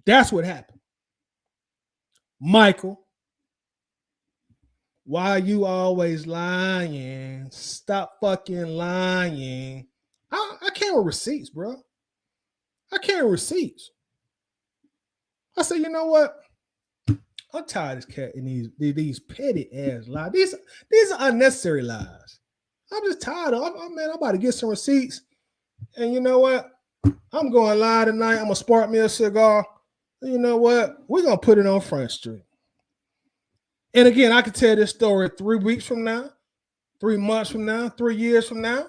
That's what happened. Michael, why are you always lying? Stop fucking lying. I came with receipts, bro. I came with receipts. I said, you know what? I'm tired of this cat and these petty ass lies. These are unnecessary lies. I'm just tired of them. Man, I'm about to get some receipts. And you know what? I'm going live tonight. I'm gonna spark me a cigar. And you know what? We're gonna put it on Front Street. And again, I could tell this story 3 weeks from now, 3 months from now, 3 years from now.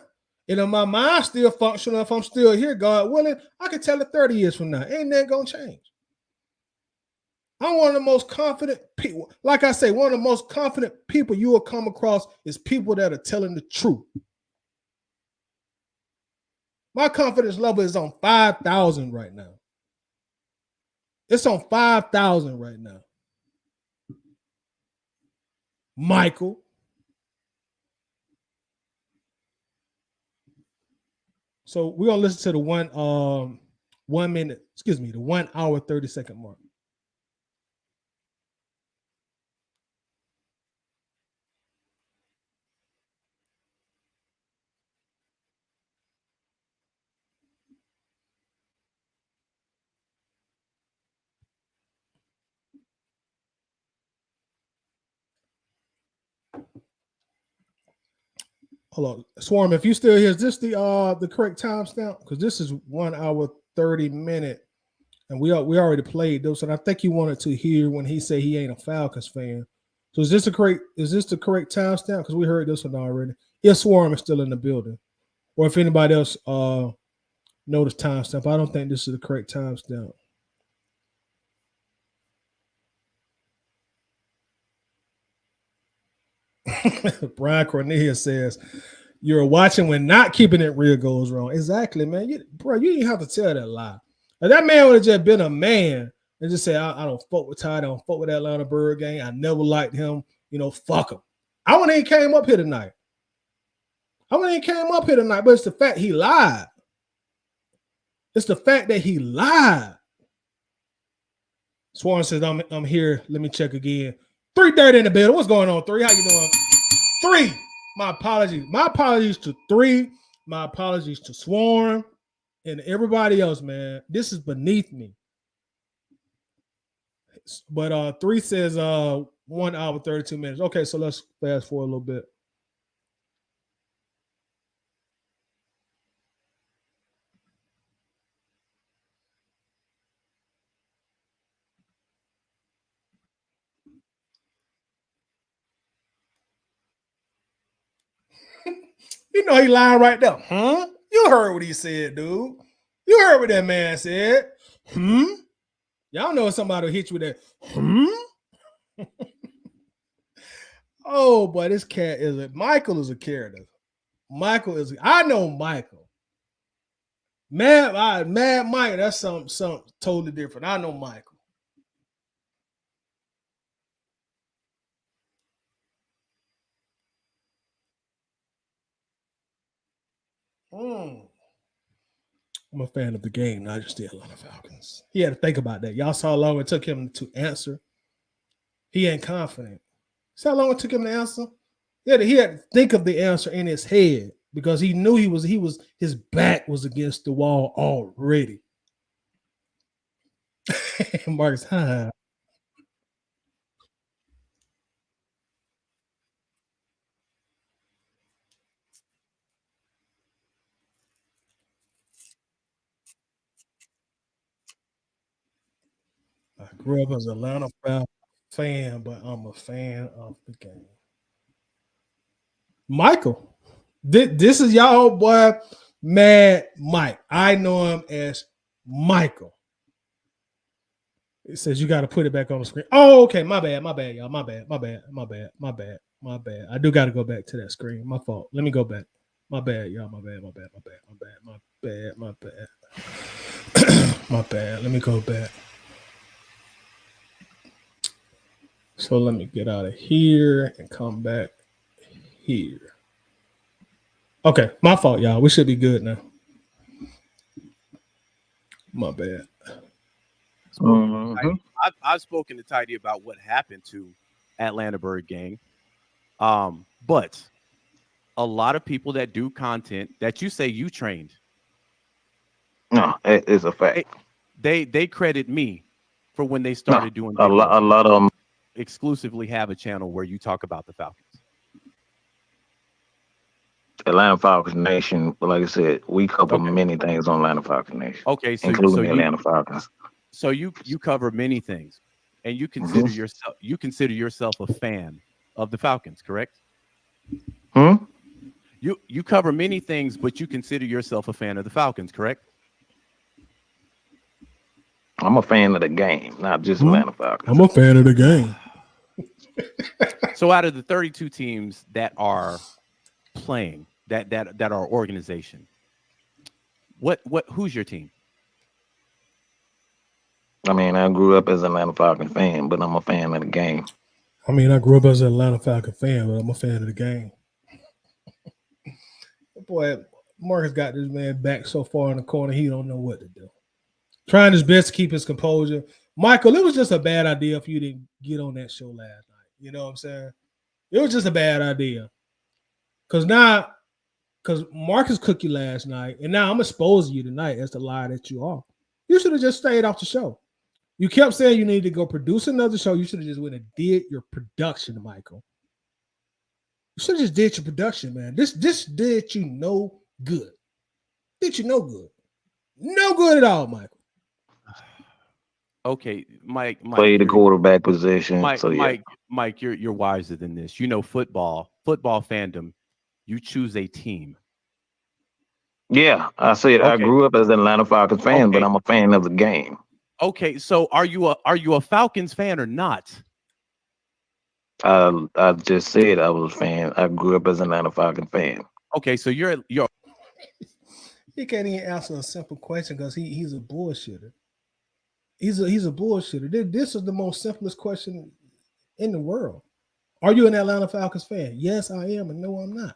And if my mind still functional, if I'm still here, God willing, I could tell it 30 years from now. Ain't that gonna change? I'm one of the most confident people. Like I say, one of the most confident people you will come across is people that are telling the truth. My confidence level is on 5,000 right now. It's on 5,000 right now. Michael. So we're gonna listen to the 1 minute, the 1 hour 30-second mark. Hold on, Swarm. If you still here, is this the correct timestamp? Because this is 1 hour 30 minute, and we already played those. And I think you wanted to hear when he said he ain't a Falcons fan. So is this the correct timestamp? Because we heard this one already. If Swarm is still in the building, or if anybody else noticed timestamp, I don't think this is the correct timestamp. Brian Cornelius says, "You're watching when not keeping it real goes wrong." Exactly, man. You didn't have to tell that lie. Now, that man would have just been a man and just say, I don't fuck with Ty. I don't fuck with that Atlanta Bird Gang. I never liked him. Fuck him. I wouldn't even came up here tonight. But it's the fact he lied. It's the fact that he lied. Swan says, I'm here. Let me check again. 3:30 in the building. What's going on, 3? How you doing? 3. My apologies. My apologies to 3. My apologies to Swarm and everybody else, man. This is beneath me. But 3 says 1 hour 32 minutes. Okay, so let's fast forward a little bit. He lying right there. Huh? You heard what he said, dude. You heard what that man said. Y'all know somebody will hit you with that. Oh, boy, this cat Michael is a character. I know Michael. Mad Mike, that's something totally different. I know Michael. I'm a fan of the game, not just the Atlanta Falcons. He had to think about that. Y'all saw how long it took him to answer. He ain't confident. See how long it took him to answer? He had to think of the answer in his head because he knew his back was against the wall already. Marcus, huh? Grew up as an Atlanta fan, but I'm a fan of the game. Michael, this is y'all boy, Mad Mike. I know him as Michael. It says you got to put it back on the screen. Oh, okay. My bad, y'all. My bad. I do got to go back to that screen. My fault. Let me go back. My bad, y'all. My bad. My bad. Let me go back. So let me get out of here and come back here. Okay, my fault, y'all. We should be good now. My bad. I've spoken to Tidy about what happened to Atlanta Bird Gang. But a lot of people that do content that you say you trained. No, it is a fact. They credit me for when they started doing a lot of them exclusively have a channel where you talk about the Falcons. Atlanta Falcons Nation, but like I said, we cover many things on Atlanta Falcons Nation. Okay, so including the Atlanta Falcons. So you cover many things, and you consider yourself a fan of the Falcons, correct? You cover many things, but you consider yourself a fan of the Falcons, correct? I'm a fan of the game, not just Atlanta Falcons. I'm a fan of the game. So out of the 32 teams that are playing, that are organization, who's your team? I mean, I grew up as an Atlanta Falcons fan, but I'm a fan of the game. I mean, I grew up as an Atlanta Falcons fan, but I'm a fan of the game. Boy, Marcus got this man back so far in the corner, he don't know what to do. Trying his best to keep his composure. Michael, it was just a bad idea for you to get on that show last night. You know what I'm saying? It was just a bad idea. Because Marcus cooked you last night, and now I'm exposing you tonight as the lie that you are. You should have just stayed off the show. You kept saying you need to go produce another show. You should have just went and did your production, Michael. You should have just did your production, man. This did you no good. Did you no good. No good at all, Michael. Okay, Mike play the quarterback position. Mike, you're wiser than this. You know football fandom. You choose a team. Yeah, I said I grew up as an Atlanta Falcons fan, but I'm a fan of the game. Okay, so are you a Falcons fan or not? I just said I was a fan. I grew up as an Atlanta Falcons fan. Okay, so you're he can't even answer a simple question because he's a bullshitter. He's a bullshitter. This is the most simplest question in the world. Are you an Atlanta Falcons fan? Yes, I am, and no, I'm not.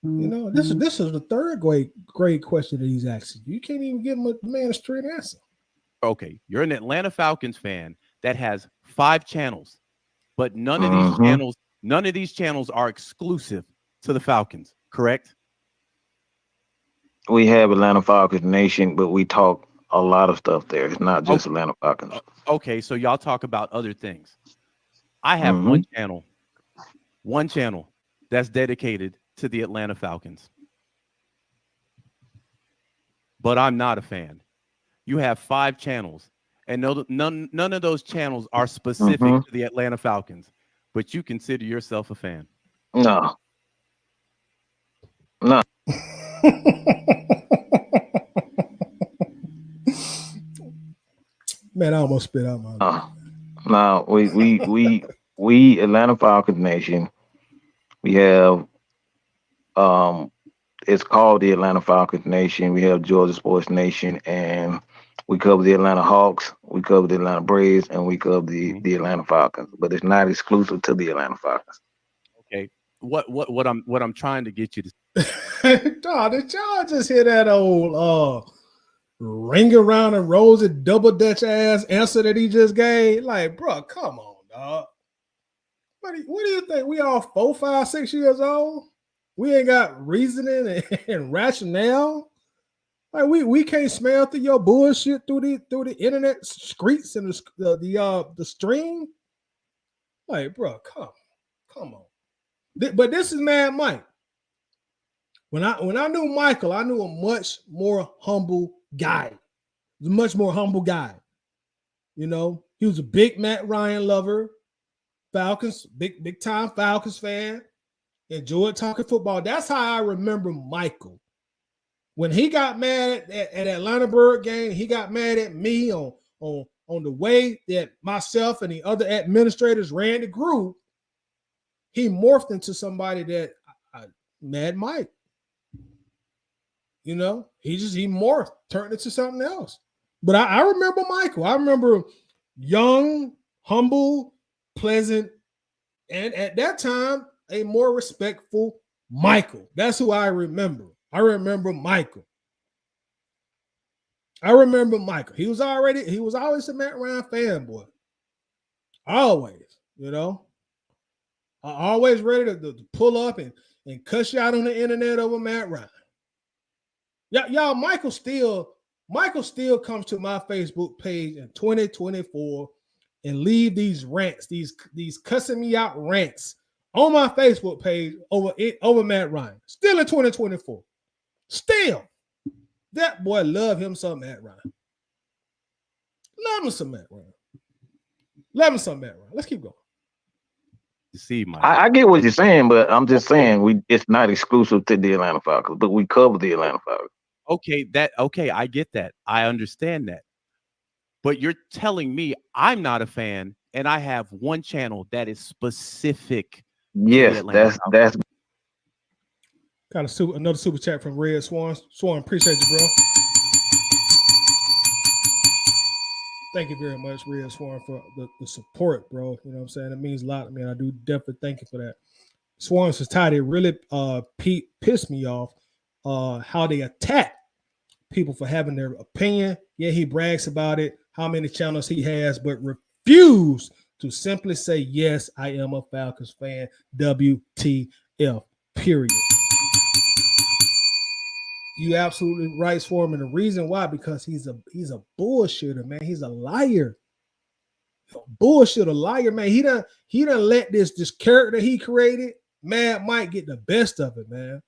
You know, this is the third grade question that he's asking. You can't even give him a man a straight answer. Okay, you're an Atlanta Falcons fan that has 5 channels, but none of these channels are exclusive to the Falcons, correct? We have Atlanta Falcons Nation, but we talk a lot of stuff there. It's not just Atlanta Falcons. Okay, so y'all talk about other things. I have one channel that's dedicated to the Atlanta Falcons. But I'm not a fan. You have 5 channels, and none of those channels are specific to the Atlanta Falcons, but you consider yourself a fan. No. Man, I almost spit out my No, we Atlanta Falcons Nation. We have it's called the Atlanta Falcons Nation. We have Georgia Sports Nation, and we cover the Atlanta Hawks, we cover the Atlanta Braves, and we cover the Atlanta Falcons. But it's not exclusive to the Atlanta Falcons. Okay, what I'm trying to get you to. Dog, did y'all just hear that old ring around a rosy double dutch ass answer that he just gave? Like, bro, come on, dog. What do you think? We all 4, 5, 6 years old? We ain't got reasoning and rationale. Like we can't smell through your bullshit through the internet streets and the stream. Like, bro, come on. But this is Mad Mike. When I knew Michael, I knew a much more humble guy. Much more humble guy. You know, He was a big Matt Ryan lover, Falcons, big time Falcons fan. Enjoyed talking football. That's how I remember Michael. When he got mad at Atlanta Bird game, he got mad at me on the way that myself and the other administrators ran the group. He morphed into somebody that Mad Mike. You know, he morphed, turned into something else. But I remember Michael. I remember young, humble, pleasant, and at that time, a more respectful Michael. That's who I remember. I remember Michael. He was always a Matt Ryan fanboy. Always, you know. Always ready to pull up and cuss you out on the internet over Matt Ryan. Y'all, Michael still comes to my Facebook page in 2024 and leave these rants, these cussing me out rants on my Facebook page over Matt Ryan. Still in 2024. Still. That boy love him some Matt Ryan. Love him some Matt Ryan. Let's keep going. See, Mike. I get what you're saying, but I'm just saying it's not exclusive to the Atlanta Falcons, but we cover the Atlanta Falcons. Okay, I get that. I understand that. But you're telling me I'm not a fan and I have one channel that is specific. Yes, that's got another super chat from Red Swan. Swan, appreciate you, bro. Thank you very much, Red Swan, for the support, bro. You know what I'm saying? It means a lot. I mean, I do definitely thank you for that. Swan Society really pissed me off how they attack people for having their opinion. Yeah, he brags about it, how many channels he has, but refuse to simply say, yes, I am a Falcons fan. WTF, period. You absolutely right, Swarm. And the reason why, because he's a bullshitter, man. He's a liar. Bullshitter, liar, man. He done let this character he created, Mad Mike, get the best of it, man.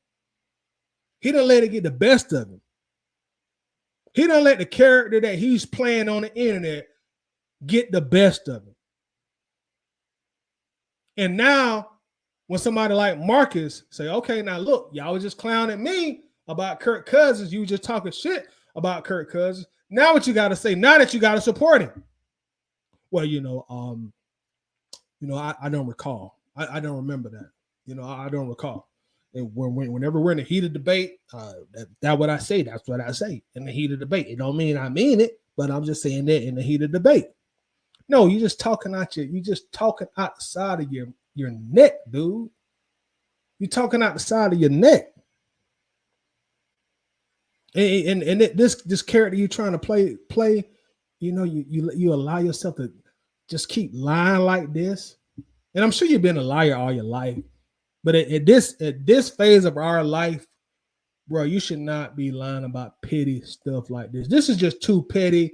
He done let it get the best of him. He done let the character that he's playing on the internet get the best of him. And now, when somebody like Marcus say, okay, now look, y'all was just clowning me about Kirk Cousins. You were just talking shit about Kirk Cousins. Now what you got to say? Now that you got to support him. Well, I don't recall. I don't remember that. I don't recall. And whenever we're in the heat of debate, that's what I say. That's what I say in the heat of debate. It don't mean I mean it, but I'm just saying that in the heat of debate. No, you just talking outside of your neck, dude. You're talking out the side of your neck. And this character you're trying to play, you allow yourself to just keep lying like this. And I'm sure you've been a liar all your life. But at this phase of our life, bro, you should not be lying about petty stuff like this. This is just too petty,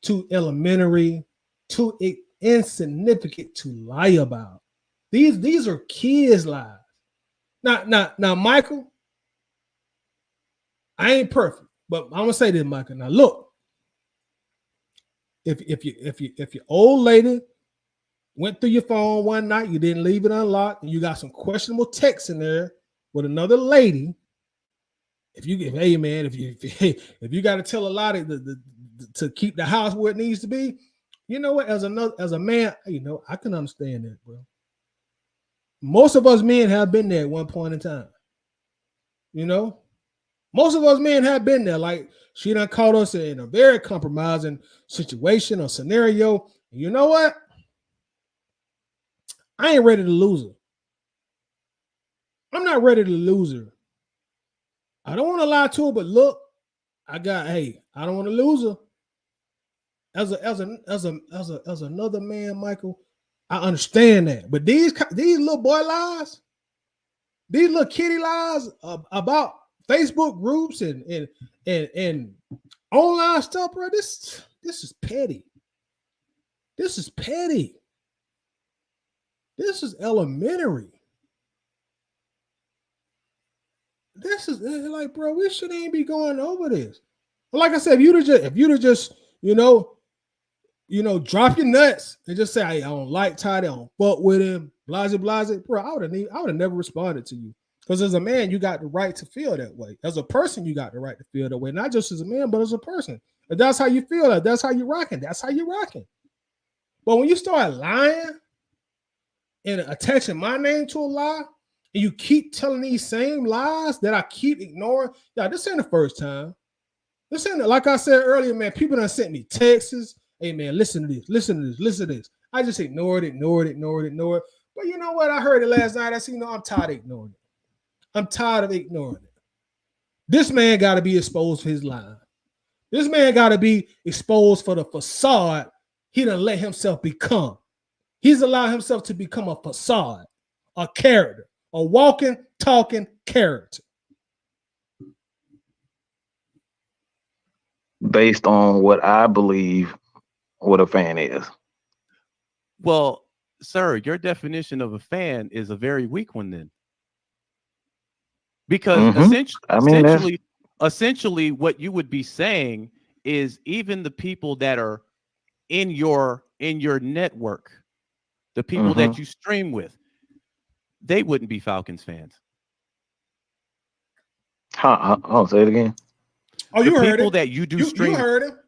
too elementary, too insignificant to lie about. These are kids' lies. Now, Michael, I ain't perfect, but I'm gonna say this, Michael. Now, look, if your old lady went through your phone one night, you didn't leave it unlocked, and you got some questionable texts in there with another lady. If you got to tell a lie to keep the house where it needs to be, you know what? As a man, I can understand that, bro. Most of us men have been there at one point in time. Most of us men have been there. Like, she done caught us in a very compromising situation or scenario. And you know what? I ain't ready to lose her. I'm not ready to lose her. I don't want to lie to her, but look, I don't want to lose her. As another man, Michael, I understand that. But these little boy lies, these little kitty lies about Facebook groups and online stuff, bro. This is petty. This is petty. This is elementary. This is like, bro, we shouldn't even be going over this. Like I said, if you'd have just, you know, drop your nuts and just say, hey, I don't like Todd, I don't fuck with him, blase, blase. Bro, I would have never responded to you. Because as a man, you got the right to feel that way. As a person, you got the right to feel that way. Not just as a man, but as a person. If that's how you feel, that's how you're rocking. That's how you're rocking. But when you start lying and attaching my name to a lie, and you keep telling these same lies that I keep ignoring, yeah, this ain't the first time. This ain't, like I said earlier, man, people done sent me texts. Hey, man, listen to this, listen to this, listen to this. I just ignored it. But you know what? I heard it last night. I said, I'm tired of ignoring it. I'm tired of ignoring it. This man got to be exposed for his lying. This man got to be exposed for the facade he done let himself become. He's allowed himself to become a facade, a character, a walking, talking character. Based on what I believe what a fan is. Well, sir, your definition of a fan is a very weak one then. Because essentially what you would be saying is even the people that are in your network, the people that you stream with, they wouldn't be Falcons fans. I'll say it again. Oh, you heard it. That you do stream. You heard him.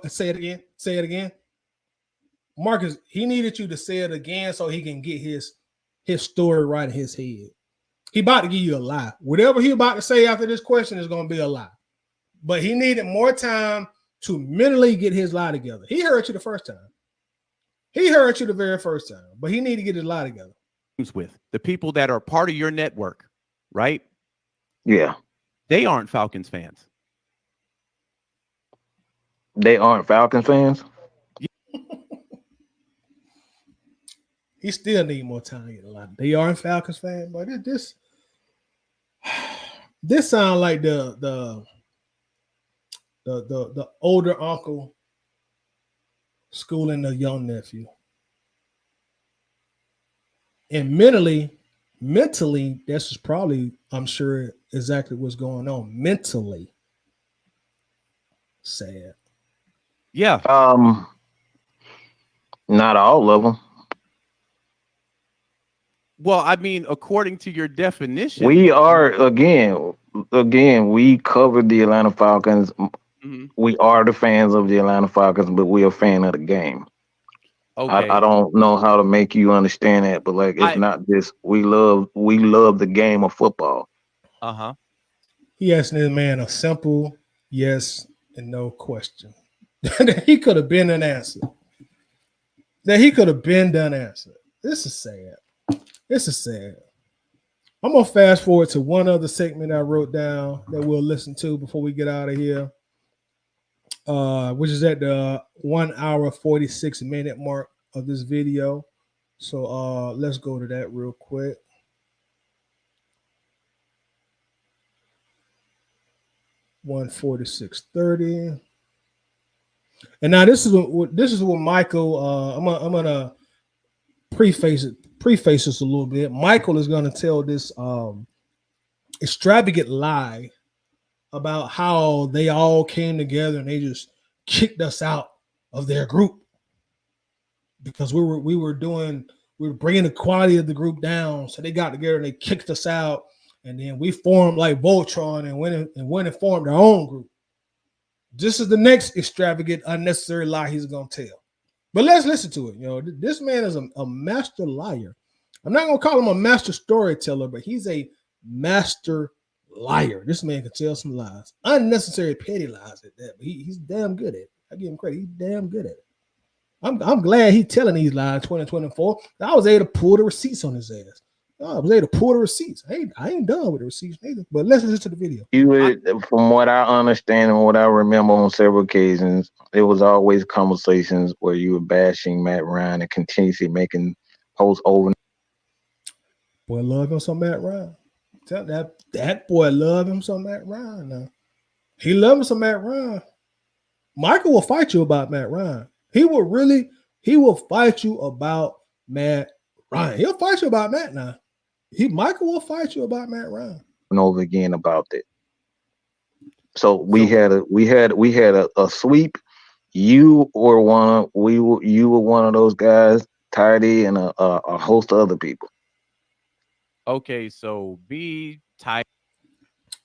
Say it again. Say it again. Marcus, he needed you to say it again so he can get his story right in his head. He about to give you a lie. Whatever he about to say after this question is going to be a lie. But he needed more time to mentally get his lie together. He heard you the first time. He heard you the very first time, but he need to get his lie together. With the people that are part of your network, right? Yeah. They aren't Falcons fans. They aren't Falcons fans? He still need more time to get a lot. They aren't Falcons fans, but this sounds like the older uncle schooling the young nephew. And mentally, this is probably, I'm sure, exactly what's going on. Mentally, sad. Yeah. Not all of them. Well, I mean, according to your definition, we are again. We cover the Atlanta Falcons. We are the fans of the Atlanta Falcons, but we are a fan of the game. Okay. I don't know how to make you understand that, but like it's not just we love the game of football. He asked this man a simple yes and no question that he could have been an answer. This is sad. This is sad. I'm gonna fast forward to one other segment I wrote down that we'll listen to before we get out of here, which is at the 1 hour 46 minute mark of this video. So let's go to that real quick. $146.30. And now this is what Michael. I'm gonna preface this a little bit. Michael is gonna tell this extravagant lie about how they all came together and they just kicked us out of their group because we were bringing the quality of the group down. So they got together and they kicked us out, and then we formed like Voltron and went and formed our own group. This is the next extravagant, unnecessary lie he's gonna tell. But let's listen to it. This man is a master liar. I'm not gonna call him a master storyteller, but he's a master liar. This man can tell some lies, unnecessary petty lies at that. But he's damn good at it. I give him credit. He's damn good at it. I'm glad he's telling these lies. 2024. I was able to pull the receipts on his ass. I was able to pull the receipts. Hey, I ain't done with the receipts neither. But let's listen to the video. From what I understand and what I remember on several occasions, it was always conversations where you were bashing Matt Ryan and continuously making posts over. Boy, love him some Matt Ryan. Tell that boy love him some Matt Ryan. Now he loves him some Matt Ryan. Michael will fight you about Matt Ryan. He will fight you about Matt Ryan. He'll fight you about Matt now. Michael will fight you about Matt Ryan. And over again about that. So we had a sweep. You were you were one of those guys, Tidy, and a host of other people. Okay, so B, Tidy.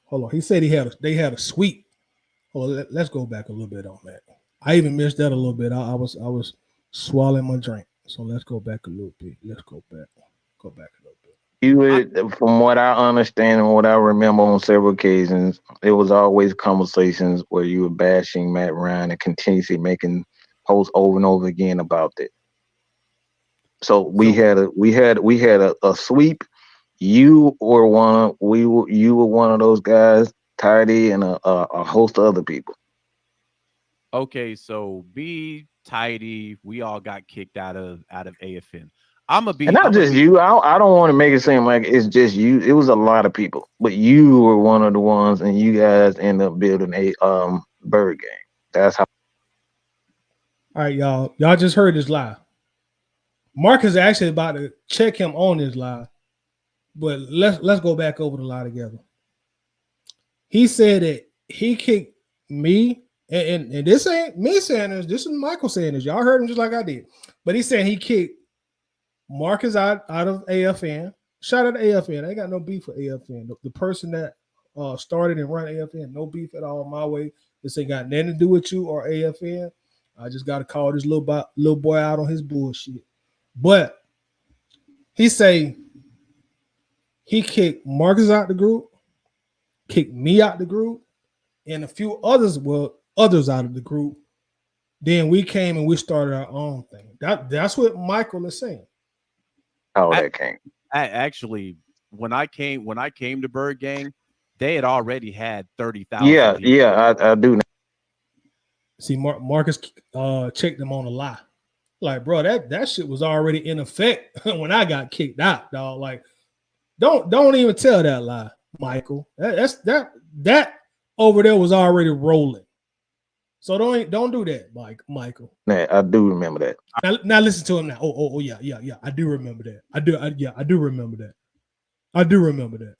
Hold on. He said they had a sweep. Hold on, let's go back a little bit on that. I even missed that a little bit. I was swallowing my drink. So let's go back a little bit. Let's go back. Go back a little bit. You would, from what I understand and what I remember on several occasions, it was always conversations where you were bashing Matt Ryan and continuously making posts over and over again about that. So So we had a sweep. You were one of those guys, Tidy, and a host of other people. okay, so B, Tidy, we all got kicked out of AFN. I'm gonna And be not I'm gonna just be you. I don't want to make it seem like it's just you. It was a lot of people, but you were one of the ones, and you guys ended up building a bird game. That's how. All right, y'all. Y'all just heard this lie. Mark is actually about to check him on this lie, but let's go back over the lie together. He said that he kicked me, and this ain't me saying this. This is Michael saying this. Y'all heard him just like I did. But he said he kicked Marcus out of AFN. Shout out to AFN. I ain't got no beef with AFN. The person that started and run AFN, no beef at all my way. This ain't got nothing to do with you or AFN. I just got to call this little boy out on his bullshit. But he say he kicked Marcus out the group, kicked me out the group, and a few others out of the group. Then we came and we started our own thing. That's what Michael is saying. How I, that came. actually when I came to Bird Gang, they had already had 30,000 Yeah, people. yeah, I do. See, Marcus checked them on a lie. Like, bro, that shit was already in effect when I got kicked out, dog. Like, don't even tell that lie, Michael. That over there was already rolling. So don't do that, Michael. Nah, I do remember that. Now listen to him now. Oh yeah. I do remember that. I do remember that. I do remember that.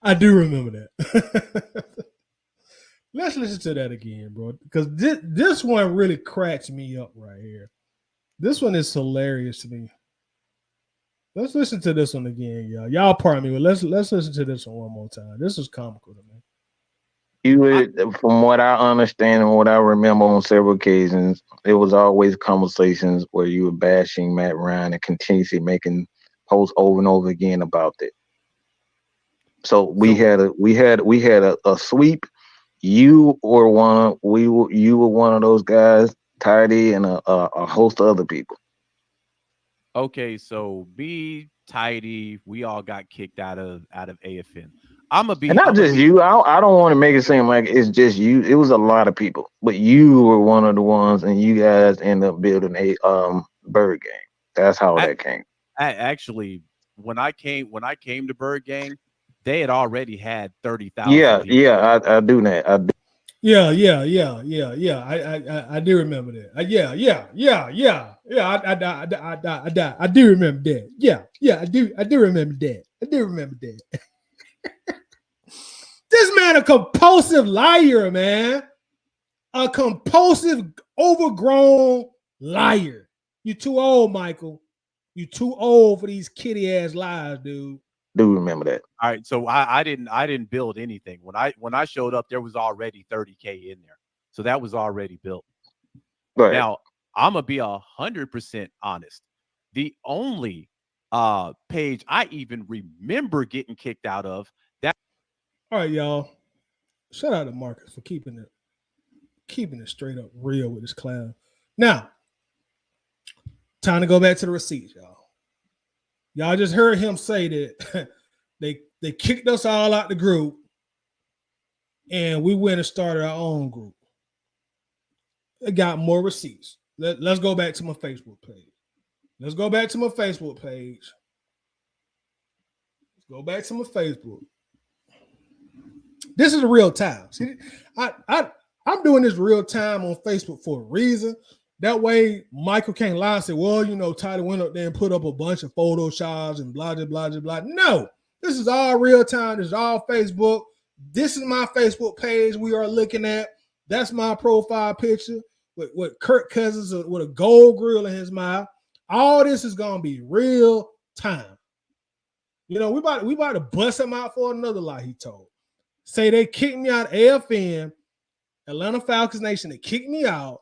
I do remember that. Let's listen to that again, bro. Because this one really cracks me up right here. This one is hilarious to me. Let's listen to this one again, y'all. Y'all pardon me, but let's listen to this one more time. This is comical to me. You would, from what I understand and what I remember on several occasions, it was always conversations where you were bashing Matt Ryan and continuously making posts over and over again about that. So So we had a sweep. You were one of those guys, Tidy, and a host of other people. okay, so B, Tidy, we all got kicked out of AFN. I'm gonna And be not I'm gonna just be you. I don't want to make it seem like it's just you. It was a lot of people, but you were one of the ones, and you guys ended up building a bird game. That's how I, that came. actually when I came to Bird Gang, they had already had 30,000 Yeah, people. yeah, I do that. I do. Yeah. I do remember that. I do remember that. Yeah. I do remember that. I do remember that. This man a compulsive liar, man. A compulsive, overgrown liar. You too old, Michael. You too old for these kitty ass lies, dude. Do remember that. All right, so I didn't build anything. When I showed up, there was already 30K in there. So that was already built. Go ahead. Now, I'm gonna be 100% honest. The only page I even remember getting kicked out of that. All right, y'all. Shout out to Marcus for keeping it straight up real with this clown. Now, time to go back to the receipts, y'all. Y'all just heard him say that they kicked us all out the group, and we went and started our own group. It got more receipts. Let's go back to my Facebook page. Let's go back to my Facebook page. Let's go back to my Facebook. This is a real time. See, I'm doing this real time on Facebook for a reason. That way, Michael can't lie and say, well, Tyler went up there and put up a bunch of photoshops and blah, blah, blah, blah, blah. No, This is all real time. This is all Facebook. This is my Facebook page we are looking at. That's my profile picture with Kirk Cousins with a gold grill in his mouth. All this is gonna be real time. You know, we about to bust him out for another lie he told. Say they kicked me out of AFN, Atlanta Falcons Nation. They kicked me out,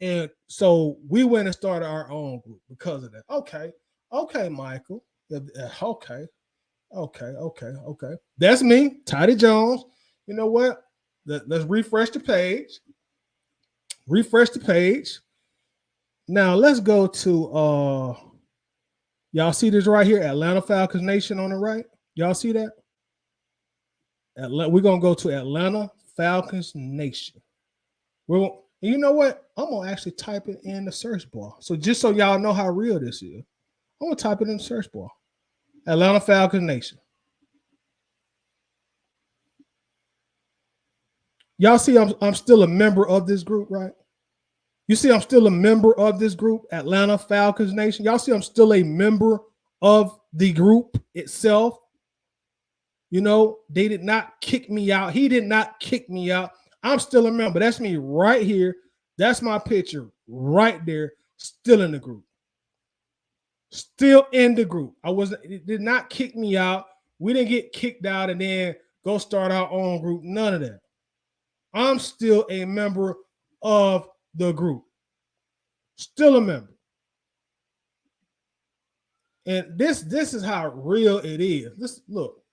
and so we went and started our own group because of that. Okay, Michael. Okay. That's me, Tidy Jones. You know what? Let's refresh the page. Now let's go to y'all see this right here, Atlanta Falcons Nation on the right. Y'all see that? We're gonna go to Atlanta Falcons Nation. You know what? I'm gonna actually type it in the search bar. So just so y'all know how real this is, I'm gonna type it in the search bar. Atlanta Falcons Nation. Y'all see I'm still a member of this group, right? You see I'm still a member of this group, Atlanta Falcons Nation. Y'all see I'm still a member of the group itself. You know, they did not kick me out. He did not kick me out. I'm still a member. That's me right here. That's my picture right there, still in the group. Still in the group. It did not kick me out. We didn't get kicked out and then go start our own group. None of that. I'm still a member of the group. Still a member. And this is how real it is. Look.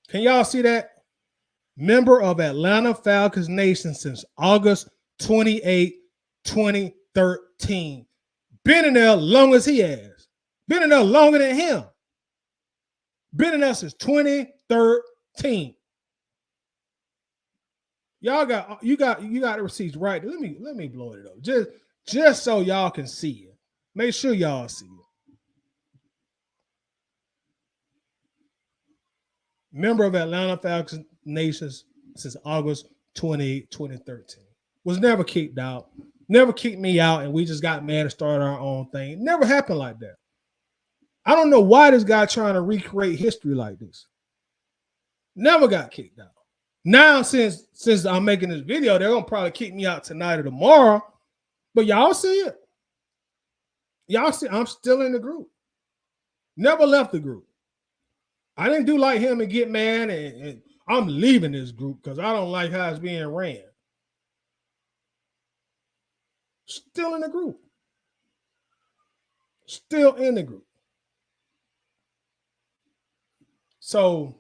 Can y'all see that? Member of Atlanta Falcons Nation since August 28, 2013. Been in there long as he has. Been in there longer than him. Been in there since 2013. Y'all got the receipts right. Let me blow it up. Just so y'all can see it. Make sure y'all see it. Member of Atlanta Falcons Nation since August 28, 2013. Was never kicked out. Never kicked me out, and we just got mad and started our own thing. It never happened like that. I don't know why this guy trying to recreate history like this. Never got kicked out. Now, since I'm making this video, they're gonna probably kick me out tonight or tomorrow. But y'all see it. Y'all see, I'm still in the group. Never left the group. I didn't do like him and get mad and I'm leaving this group because I don't like how it's being ran. Still in the group. Still in the group. So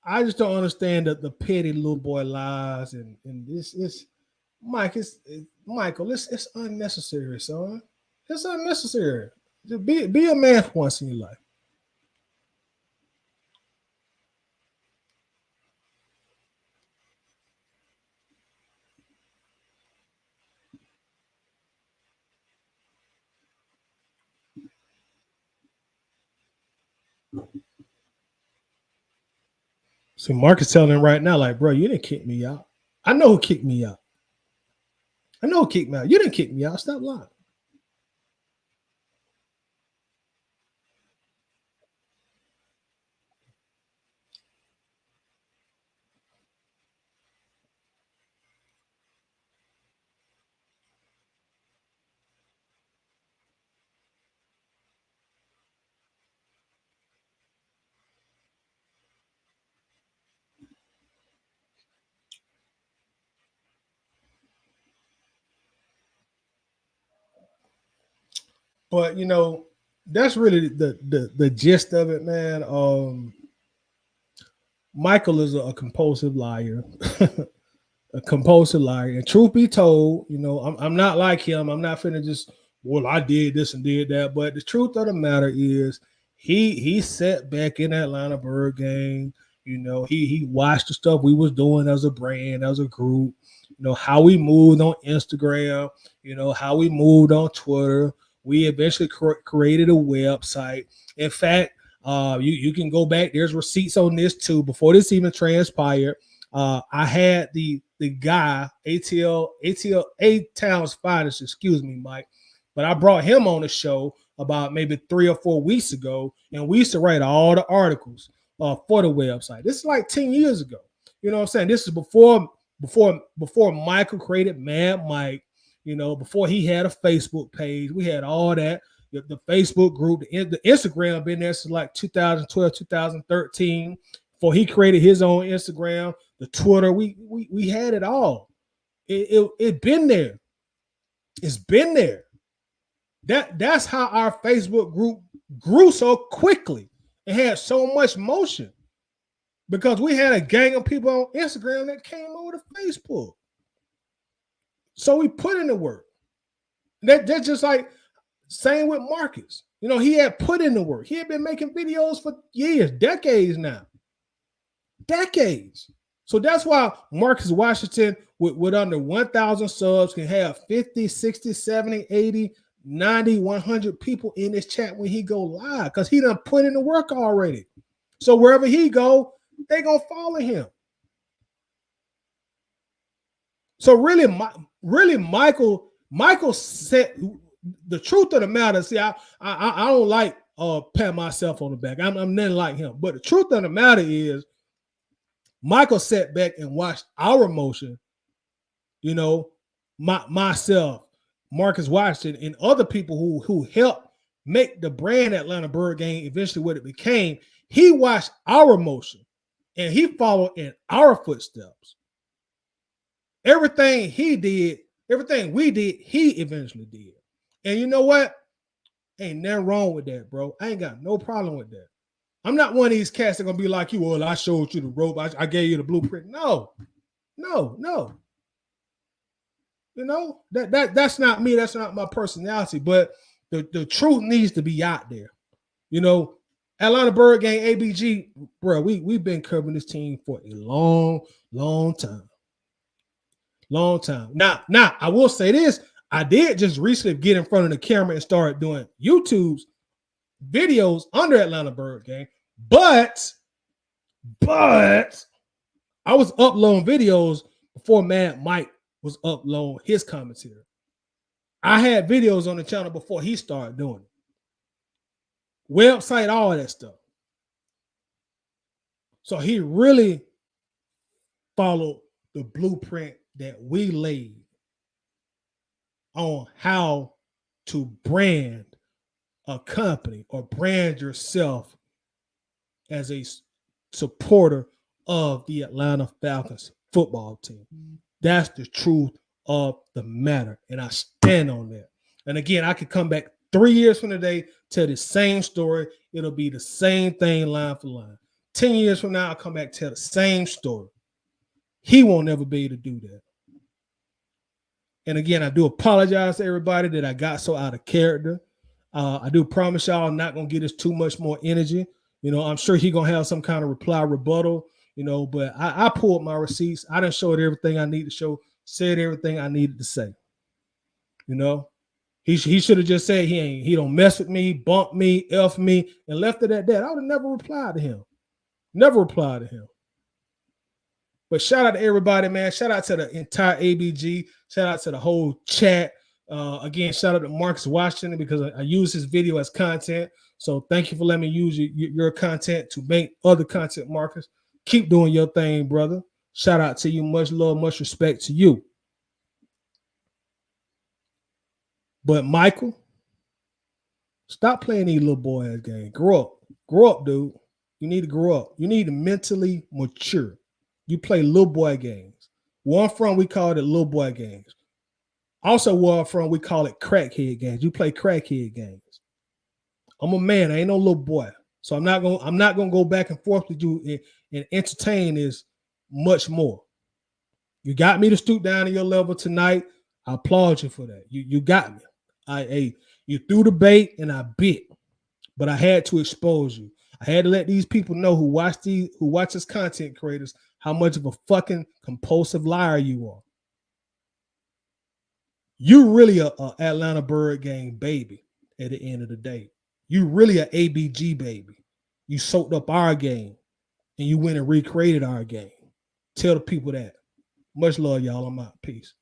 I just don't understand the petty little boy lies and this is Michael. It's unnecessary, son. It's unnecessary. Just be a man for once in your life. See, Mark is telling him right now, like, bro, you didn't kick me out. I know who kicked me out. I know who kicked me out. You didn't kick me out. Stop lying. But you know, that's really the gist of it, man. Michael is a compulsive liar. A compulsive liar. And truth be told, you know, I'm not like him. I'm not finna just, well, I did this and did that. But the truth of the matter is he sat back in Atlanta Bird game. You know, he watched the stuff we was doing as a brand, as a group, you know, how we moved on Instagram, you know, how we moved on Twitter. We eventually created a website. In fact, you can go back. There's receipts on this too. Before this even transpired, I had the guy A Town's finest, excuse me, Mike, but I brought him on the show about maybe 3 or 4 weeks ago, and we used to write all the articles for the website. This is like 10 years ago. You know what I'm saying? This is before Michael created Mad Mike. You know, before he had a Facebook page, we had all that. The Facebook group, the Instagram been there since like 2012, 2013. Before he created his own Instagram, the Twitter, we had it all. It been there. It's been there. That's how our Facebook group grew so quickly. It had so much motion because we had a gang of people on Instagram that came over to Facebook. So we put in the work. That's just like same with Marcus. You know, he had put in the work. He had been making videos for years, decades now. Decades. So that's why Marcus Washington with under 1,000 subs can have 50, 60, 70, 80, 90, 100 people in this chat when he go live because he done put in the work already. So wherever he go, they going to follow him. So really Michael said the truth of the matter. See, I don't like pat myself on the back. I'm nothing like him. But the truth of the matter is Michael sat back and watched our motion, you know, myself, Marcus Washington, and other people who helped make the brand Atlanta Bird Gang eventually what it became. He watched our motion and he followed in our footsteps. Everything he did, everything we did, he eventually did. And you know what? Ain't nothing wrong with that, bro. I ain't got no problem with that. I'm not one of these cats that gonna be like you. Well, I showed you the rope. I gave you the blueprint. No. You know, that's not me. That's not my personality. But the truth needs to be out there. You know, Atlanta Bird Gang, ABG, bro, we've been covering this team for a long time. Long time. Now, I will say this. I did just recently get in front of the camera and start doing YouTube's videos under Atlanta Bird Gang. But I was uploading videos before Mad Mike was uploading his commentary. I had videos on the channel before he started doing it. Website, all that stuff. So he really followed the blueprint that we laid on how to brand a company or brand yourself as a supporter of the Atlanta Falcons football team. That's the truth of the matter. And I stand on that. And again, I could come back 3 years from today, tell the same story. It'll be the same thing line for line. 10 years from now, I'll come back, tell the same story. He won't ever be able to do that. And again, I do apologize to everybody that I got so out of character. I do promise y'all I'm not going to get us too much more energy. You know, I'm sure he's going to have some kind of reply rebuttal, you know, but I pulled my receipts. I done showed everything I need to show, said everything I needed to say. You know, he should have just said he don't mess with me, bump me, F me, and left it at that. I would have never replied to him. Never replied to him. But shout out to everybody, man. Shout out to the entire ABG. Shout out to the whole chat. Again, shout out to Marcus Washington because I use his video as content. So thank you for letting me use your content to make other content, Marcus. Keep doing your thing, brother. Shout out to you. Much love, much respect to you. But Michael, stop playing these little boy ass games. Grow up. Grow up, dude. You need to grow up. You need to mentally mature. You play little boy games. Where I'm from, we call it little boy games. Also, where I'm from, we call it crackhead games. You play crackhead games. I'm a man. I ain't no little boy. So I'm not gonna go back and forth with you and entertain this much more. You got me to stoop down to your level tonight. I applaud you for that. You got me. You threw the bait and I bit, but I had to expose you. I had to let these people know who watch us content creators how much of a fucking compulsive liar you are. You really a Atlanta Bird Gang baby at the end of the day. You really a ABG baby. You soaked up our game and you went and recreated our game. Tell the people that. Much love, y'all. I'm out. Peace.